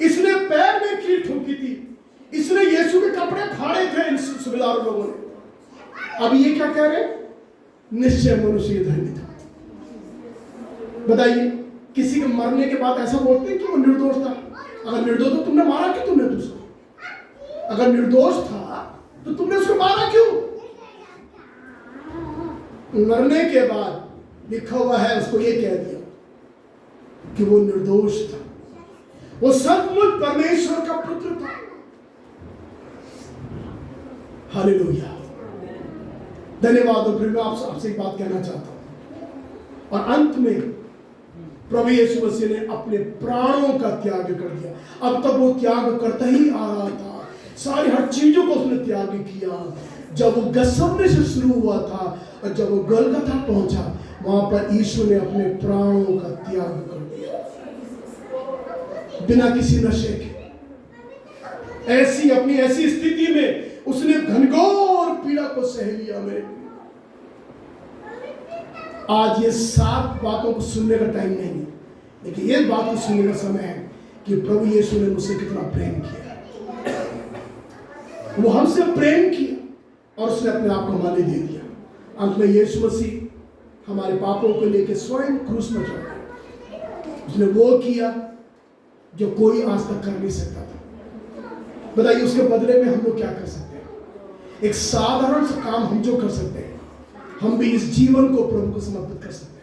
इसने पैर में कील ठोकी थी, इसने यीशु के कपड़े फाड़े थे इन सुबेदार लोगों ने। अब ये क्या कह रहे? निश्चय मनुष्य धन्य था। बताइए, किसी के मरने के बाद ऐसा बोलते हैं कि वो निर्दोष था? अगर निर्दोष तो तुमने मारा क्यों? तुमने उसको, अगर निर्दोष था तो तुमने उसको मारा क्यों? मरने के बाद लिखा हुआ है, उसको ये कह दिया कि वो निर्दोष था, वो सचमुच परमेश्वर का पुत्र था। हालेलुया, धन्यवाद। और फिर मैं आपसे एक बात कहना चाहता हूं, और अंत में प्रभु यीशु मसीह ने अपने प्राणों का त्याग कर दिया। अब तक वो त्याग करता ही आ रहा था, सारी हर चीजों को उसने त्याग किया। जब वो गसमने से शुरू हुआ था और जब वो गलगथा पहुंचा, वहां पर यीशु ने अपने प्राणों का त्याग कर दिया, बिना किसी नशे के। ऐसी अपनी ऐसी स्थिति में उसने घनघोर पीड़ा को सह लिया। मेरे आज ये 7 बातों को सुनने का टाइम नहीं है, लेकिन ये बात को सुनने का समय है कि प्रभु यीशु ने मुझसे कितना प्रेम किया। वो हमसे प्रेम किया और उसने अपने आप को हमारे दे दिया। अंत में यीशु मसीह हमारे पापों को लेकर स्वयं क्रूस पर चढ़ गए। उसने वो किया जो कोई आज तक कर नहीं सकता था। बताइए, उसके बदले में हम लोग क्या कर सकते हैं? एक साधारण सा काम हम जो कर सकते हैं, हम भी इस जीवन को प्रभु को समर्पित कर सकते हैं।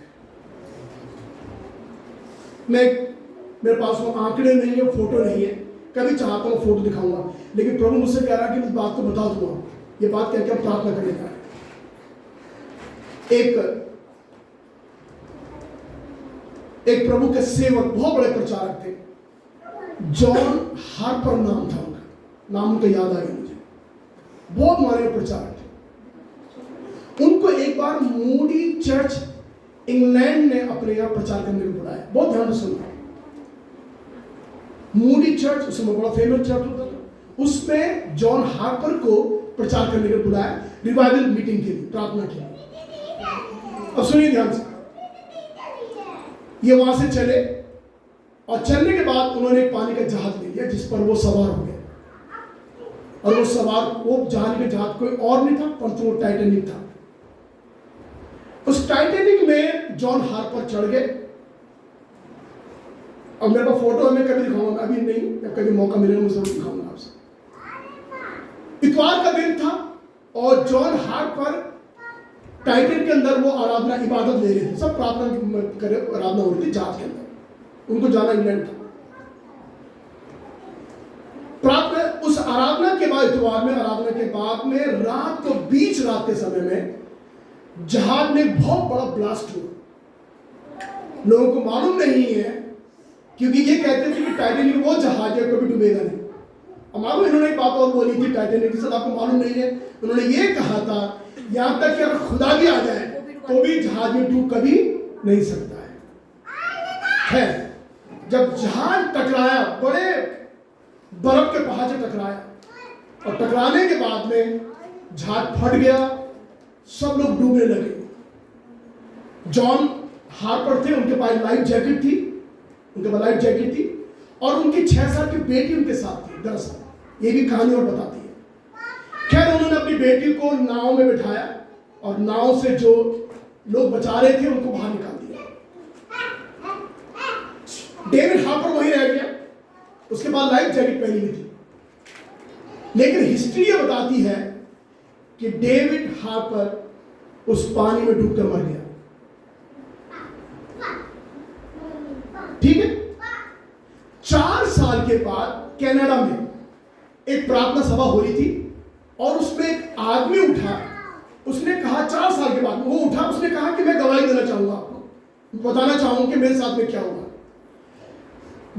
मेरे पास वो आंकड़े नहीं है, फोटो नहीं है, कभी चाहता हूँ फोटो दिखाऊंगा, लेकिन प्रभु मुझसे कह रहा है कि इस बात को बता दूंगा। ये बात क्या क्या प्रार्थना करने का है। एक प्रभु के सेवक, बहुत बड़े प्रचारक थे, जॉन हार्पर नाम था उनका, नाम उनका याद आ गया मुझे। बहुत माने प्रचारक थे। उनको एक बार मूडी चर्च इंग्लैंड ने अपने यहाँ प्रचार करने को बुलाया। बहुत ध्यान से सुनना, मूडी चर्च उसमें बड़ा फेमस चर्च होता था, उसमें जॉन हार्पर को प्रचार करने को बुलाया, रिवाइवल मीटिंग के लिए, प्रार्थना के लिए। अब सुनिए ध्यान से, ये वहां से चले और चलने के बाद उन्होंने एक पानी का जहाज ले लिया जिस पर वो सवार हो गए। और वो जहाज कोई और नहीं था परंतु वो टाइटैनिक था। उस टाइटैनिक में जॉन हार्पर चढ़ गए। अब मेरे पास फोटो मैं कभी दिखाऊंगा, अभी नहीं, जब कभी मौका मिलेगा मैं जरूर दिखाऊंगा आपसे। इतवार का दिन था और जॉन हार्पर टाइटन के अंदर वो आराधना इबादत ले रहे थे, सब प्रार्थना करे, आराधना हो रही थी जहाज के अंदर। उनको जाना इंग्लैंड था। प्रार्थना, उस आराधना के बाद, इतवार में आराधना के बाद में रात को, बीच रात के समय में जहाज में बहुत बड़ा ब्लास्ट हुआ। लोगों को मालूम नहीं है, क्योंकि ये कहते थे कि टाइटैनिक वो जहाज है, कभी डूबेगा नहीं। और मालूम, इन्होंने एक बात और बोली थी टाइटैनिक के साथ, आपको मालूम नहीं है। उन्होंने ये कहा था, यहां तक कि अगर खुदा भी आ जाए तो भी जहाज में डूब कभी नहीं सकता है। जब जहाज टकराया, बड़े बर्फ के पहाड़ से टकराया, और टकराने के बाद में जहाज फट गया, सब लोग डूबने लगे। जॉन हार्पर थे, उनके पास लाइफ जैकेट थी, और उनकी 6 साल की बेटी उनके साथ थी। दरअसल ये भी कहानी और बताती है। खैर, उन्होंने अपनी बेटी को नाव में बिठाया और नाव से जो लोग बचा रहे थे उनको बाहर निकाल दिया। डेविड हार्पर वहीं रह गया, उसके बाद लाइफ जैकेट पहनी हुई थी। लेकिन हिस्ट्री ये बताती है कि डेविड हार्पर उस पानी में डूबकर मर गया। ठीक है। 4 साल के बाद कनाडा में एक प्रार्थना सभा हो रही थी, और उसमें एक आदमी उठा। उसने कहा, 4 साल के बाद वो उठा, उसने कहा कि मैं गवाही देना चाहूंगा, आपको बताना चाहूंगा कि मेरे साथ में क्या हुआ।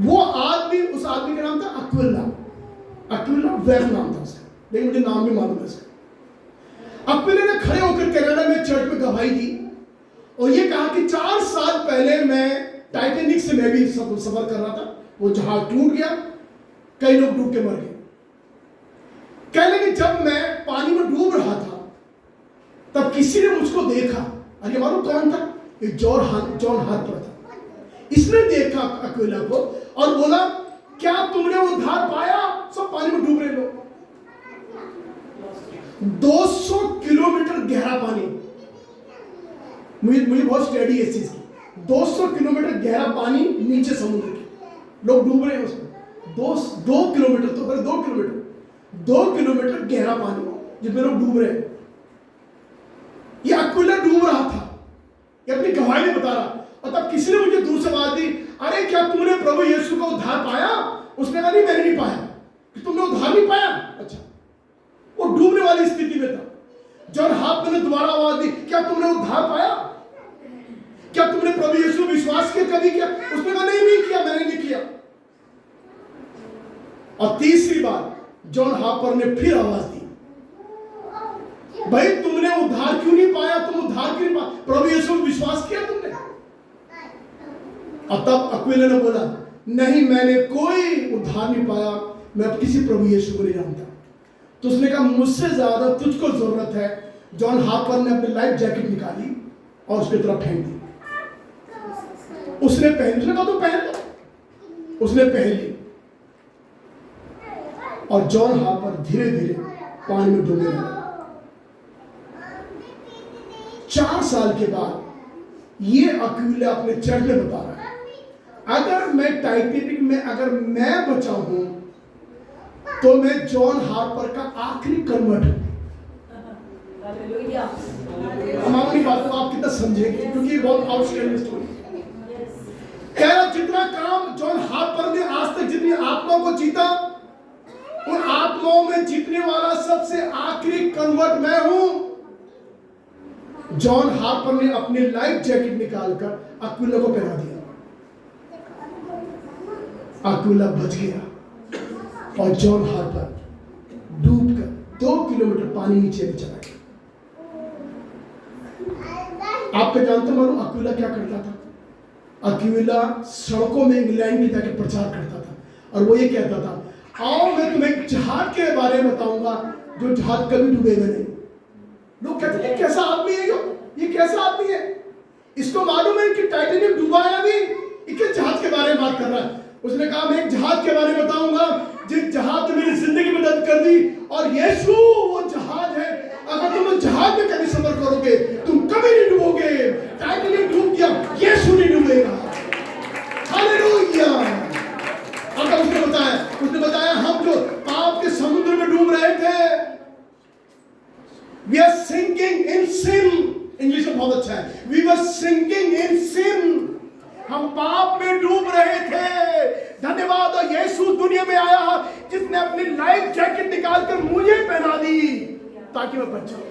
वो आदमी, उस आदमी का नाम था अक्विला वेब नाम था उसका, लेकिन मुझे नाम भी मालूम है उसका। अक्विला ने खड़े होकर कनाडा में चर्च में गवाही दी और ये कहा कि 4 साल पहले मैं टाइटैनिक से मैं भी सफर कर रहा था, वो जहाज टूट गया, कई लोग डूब के मर गए। कहने कि जब मैं पानी में डूब रहा था तब किसी ने मुझको देखा। अरे मालूम कौन था? ये जॉन हार्पर था। इसने देखा अक्विला को और बोला, क्या तुमने उद्धार पाया? सब पानी में डूब रहे लोग। 200 किलोमीटर गहरा पानी, मुझे बहुत स्टडी है इस चीज की। 200 किलोमीटर गहरा पानी नीचे समुद्र के, लोग डूब रहे हैं उसमें। 2 किलोमीटर, तो 2 किलोमीटर गहरा पानी जिसमें लोग डूब रहे हैं। ये अक्विला डूब रहा था, ये अपनी गवाही में बता रहा। और तब किसी ने मुझे दूर से आवाज दी, अरे क्या तुमने प्रभु यीशु का उद्धार पाया? उसने कहा, नहीं मैंने नहीं पाया। कि तुमने उद्धार नहीं पाया? अच्छा। वो डूबने वाली स्थिति में था। जॉन हार्पर ने दोबारा आवाज दी, क्या तुमने उद्धार पाया? क्या तुमने प्रभु यीशु में विश्वास किया? कभी किया? उसने कहा, नहीं किया, मैंने नहीं किया। और तीसरी बार जॉन हार्पर ने फिर आवाज दी, भाई तुमने उद्धार क्यों नहीं पाया? तुम उद्धार क्यों नहीं पाया? प्रभु यीशु में विश्वास किया तुमने? और तब अक्विला ने बोला, नहीं मैंने कोई उद्धार नहीं पाया, मैं अब किसी प्रभु यीशु को नहीं जानता। तो उसने कहा, मुझसे ज्यादा तुझको जरूरत है। जॉन हार्पर ने अपनी लाइफ जैकेट निकाली और उसकी तरफ फेंक दी। उसने कहा, तो पहन लो। उसने पहन ली और जॉन हार्पर धीरे धीरे पानी में डूबने लगा। 4 साल के बाद ये अक्विला अपने चर्च में बता रहा है, अगर मैं टाइटैनिक में अगर मैं बचा हूं तो मैं जॉन हार्पर का आखिरी कन्वर्ट हूं। हमारी बात को आप कितना समझेंगे, क्योंकि बहुत आउटस्टैंडिंग स्टोरी है। कह रहा, जितना काम जॉन हार्पर ने आज तक जितनी आत्माओं को जीता, उन आत्माओं में जीतने वाला सबसे आखिरी कन्वर्ट मैं हूं। जॉन हार्पर ने अपनी लाइफ जैकेट निकालकर अक्विला को पहना दिया। अक्विला बच गया और जॉन हार्पर डूबकर 2 किलोमीटर पानी नीचे में चला गया। आपको जानते मालूम अक्विला क्या करता था? अक्विला सड़कों में इंग्लैंड की जाकर प्रचार करता था और वो ये कहता था, आओ मैं तुम्हें एक जहाज के बारे में बताऊंगा जो जहाज कभी डूबेगा नहीं। लोग कहते हैं, कैसा आदमी है ये कैसा आदमी है? इसको मालूम है कि टाइटैनिक डूबा है अभी, किस जहाज के बारे में बात कर रहा है? उसने कहा, मैं एक जहाज के बारे में बताऊंगा जिस जहाज ने मेरी जिंदगी में मदद कर दी, और यीशु वो जहाज है। अगर तुम उस जहाज में कभी सफर करोगे तुम कभी नहीं डूबोगे। टाइटैनिक डूब गया, यीशु नहीं डूबेगा। हालेलुया। और उसने बताया हम जो पाप के समुद्र में डूब रहे थे, we are sinking in sin, पाप में डूब रहे थे। धन्यवाद हो, यीशु दुनिया में आया जिसने अपनी लाइफ जैकेट निकालकर मुझे पहना दी ताकि मैं बच जाऊं।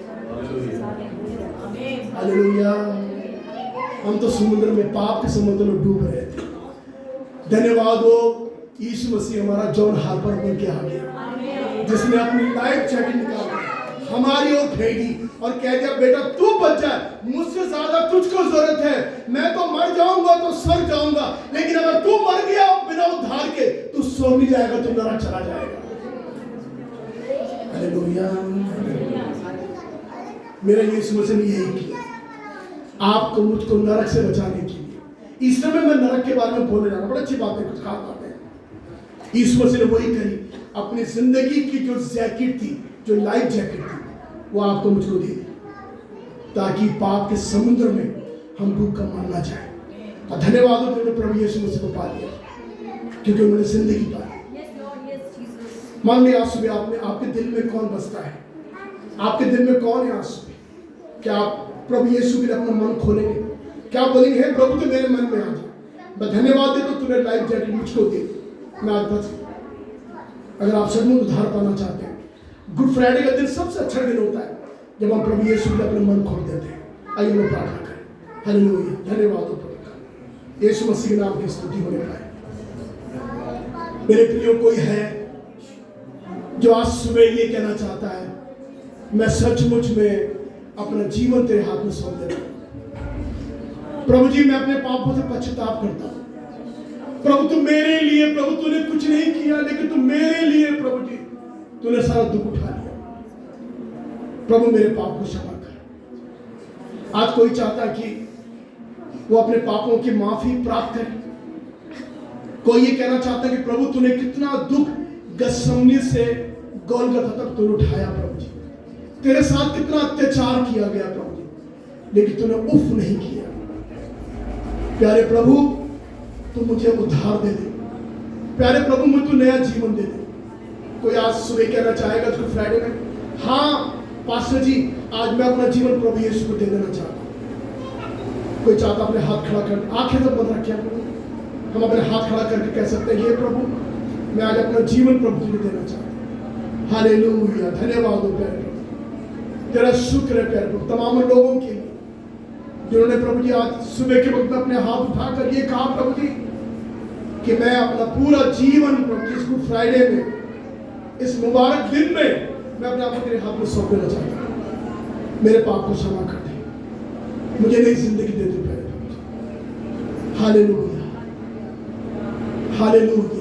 हालेलुया। हम तो समुद्र में, पाप के समुद्र में डूब रहे थे। धन्यवाद हो, यीशु मसीह हमारा जॉन हार्पर बन के आ गया, जिसने अपनी लाइफ जैकेट निकाली हमारी ओर फेंकी और कह दिया बेटा तू बच जा, मुझसे ज्यादा तुझको जरूरत है। मैं तो मर जाऊंगा तो सड़ जाऊंगा, लेकिन अगर तू मर गया बिना उद्धार के तू सो नहीं जाएगा, तू नरक चला जाएगा। हालेलुया। मेरा यीशु मसीह ने यही किया आपको मुझको नरक से बचाने के लिए। इस समय मैं नरक के बारे में बोलने जा रहा हूं, बड़ी अच्छी बात है, कुछ खास बात है। यीशु मसीह ने वही करी, अपनी जिंदगी की जो जैकेट थी, जो लाइफ जैकेट थी, वो आपको मुझको दे दी ताकि पाप के समुद्र में हम डूब कर मर ना जाए। और धन्यवाद हो तुमने प्रभु यीशु मसीह को पा लिया, क्योंकि उन्होंने जिंदगी पाई। मान लिया आज सुबह आपके दिल में कौन बसता है, आपके दिल में कौन है आज सुबह? क्या आप प्रभु यीशु के लिए अपना मन खोलेंगे? क्या बोलेंगे हे प्रभु तो मेरे मन में आ जा, मैं धन्यवाद दे तो तूने लाइफ जैकेट मुझको दे, मैं आज बच गया। अगर आप सचमुच उद्धार पाना चाहते हैं, गुड फ्राइडे का दिन सबसे अच्छा दिन होता है जब हम प्रभु यीशु के अपने मन खोल देते हैं। आइए लोग प्रार्थना करें। हालेलुया। धन्यवाद हो प्रभु का, यीशु मसीह के नाम की स्तुति होने पाए। मेरे प्रियो, कोई है जो आज सुबह ये कहना चाहता है मैं सचमुच में अपना जीवन तेरे हाथ में सौंप देता हूं। प्रभु जी मैं अपने पापों से पश्चाताप करता हूं। प्रभु तू मेरे लिए, प्रभु तूने कुछ नहीं किया, लेकिन तू मेरे लिए प्रभु जी तूने सारा दुख उठा लिया। प्रभु मेरे पाप को क्षमा कर। आज कोई चाहता कि वो अपने पापों की माफी प्राप्त करे। कोई ये कहना चाहता कि प्रभु तूने कितना दुख गसमनी से गोलगथा तक तूने उठाया प्रभु जी, तेरे साथ कितना अत्याचार किया गया प्रभु जी, लेकिन तूने उफ नहीं किया। प्यारे प्रभु तू मुझे उद्धार दे दे, प्यारे प्रभु मुझे तू नया जीवन दे दे। कोई आज सुबह कहना चाहेगा गुड फ्राइडे में, हाँ पास्टर जी आज मैं अपना जीवन प्रभु यीशु को दे देना चाहता हूँ। कोई चाहता अपने हाथ खड़ा कर, आंखें तो बंद रखिए, हम अपने हाथ खड़ा करके कह सकते हैं ये प्रभु मैं आज अपना जीवन प्रभु को देना चाहता हूँ। हालेलुया। धन्यवाद हो प्यारे प्रभु, तेरा शुक्र है प्यारे प्रभु तमाम लोगों के लिए जिन्होंने प्रभु जी आज सुबह के वक्त अपने हाथ उठाकर ये कहा प्रभु जी कि मैं अपना पूरा जीवन प्रभु जी इस गुड फ्राइडे में, इस मुबारक दिन में मैं अपने आप को तेरे हाथ में सौंप देना चाहता हूँ। मेरे पाप को क्षमा कर दे, मुझे नई जिंदगी दे दे प्यारे प्रभु। Hallelujah hallelujah.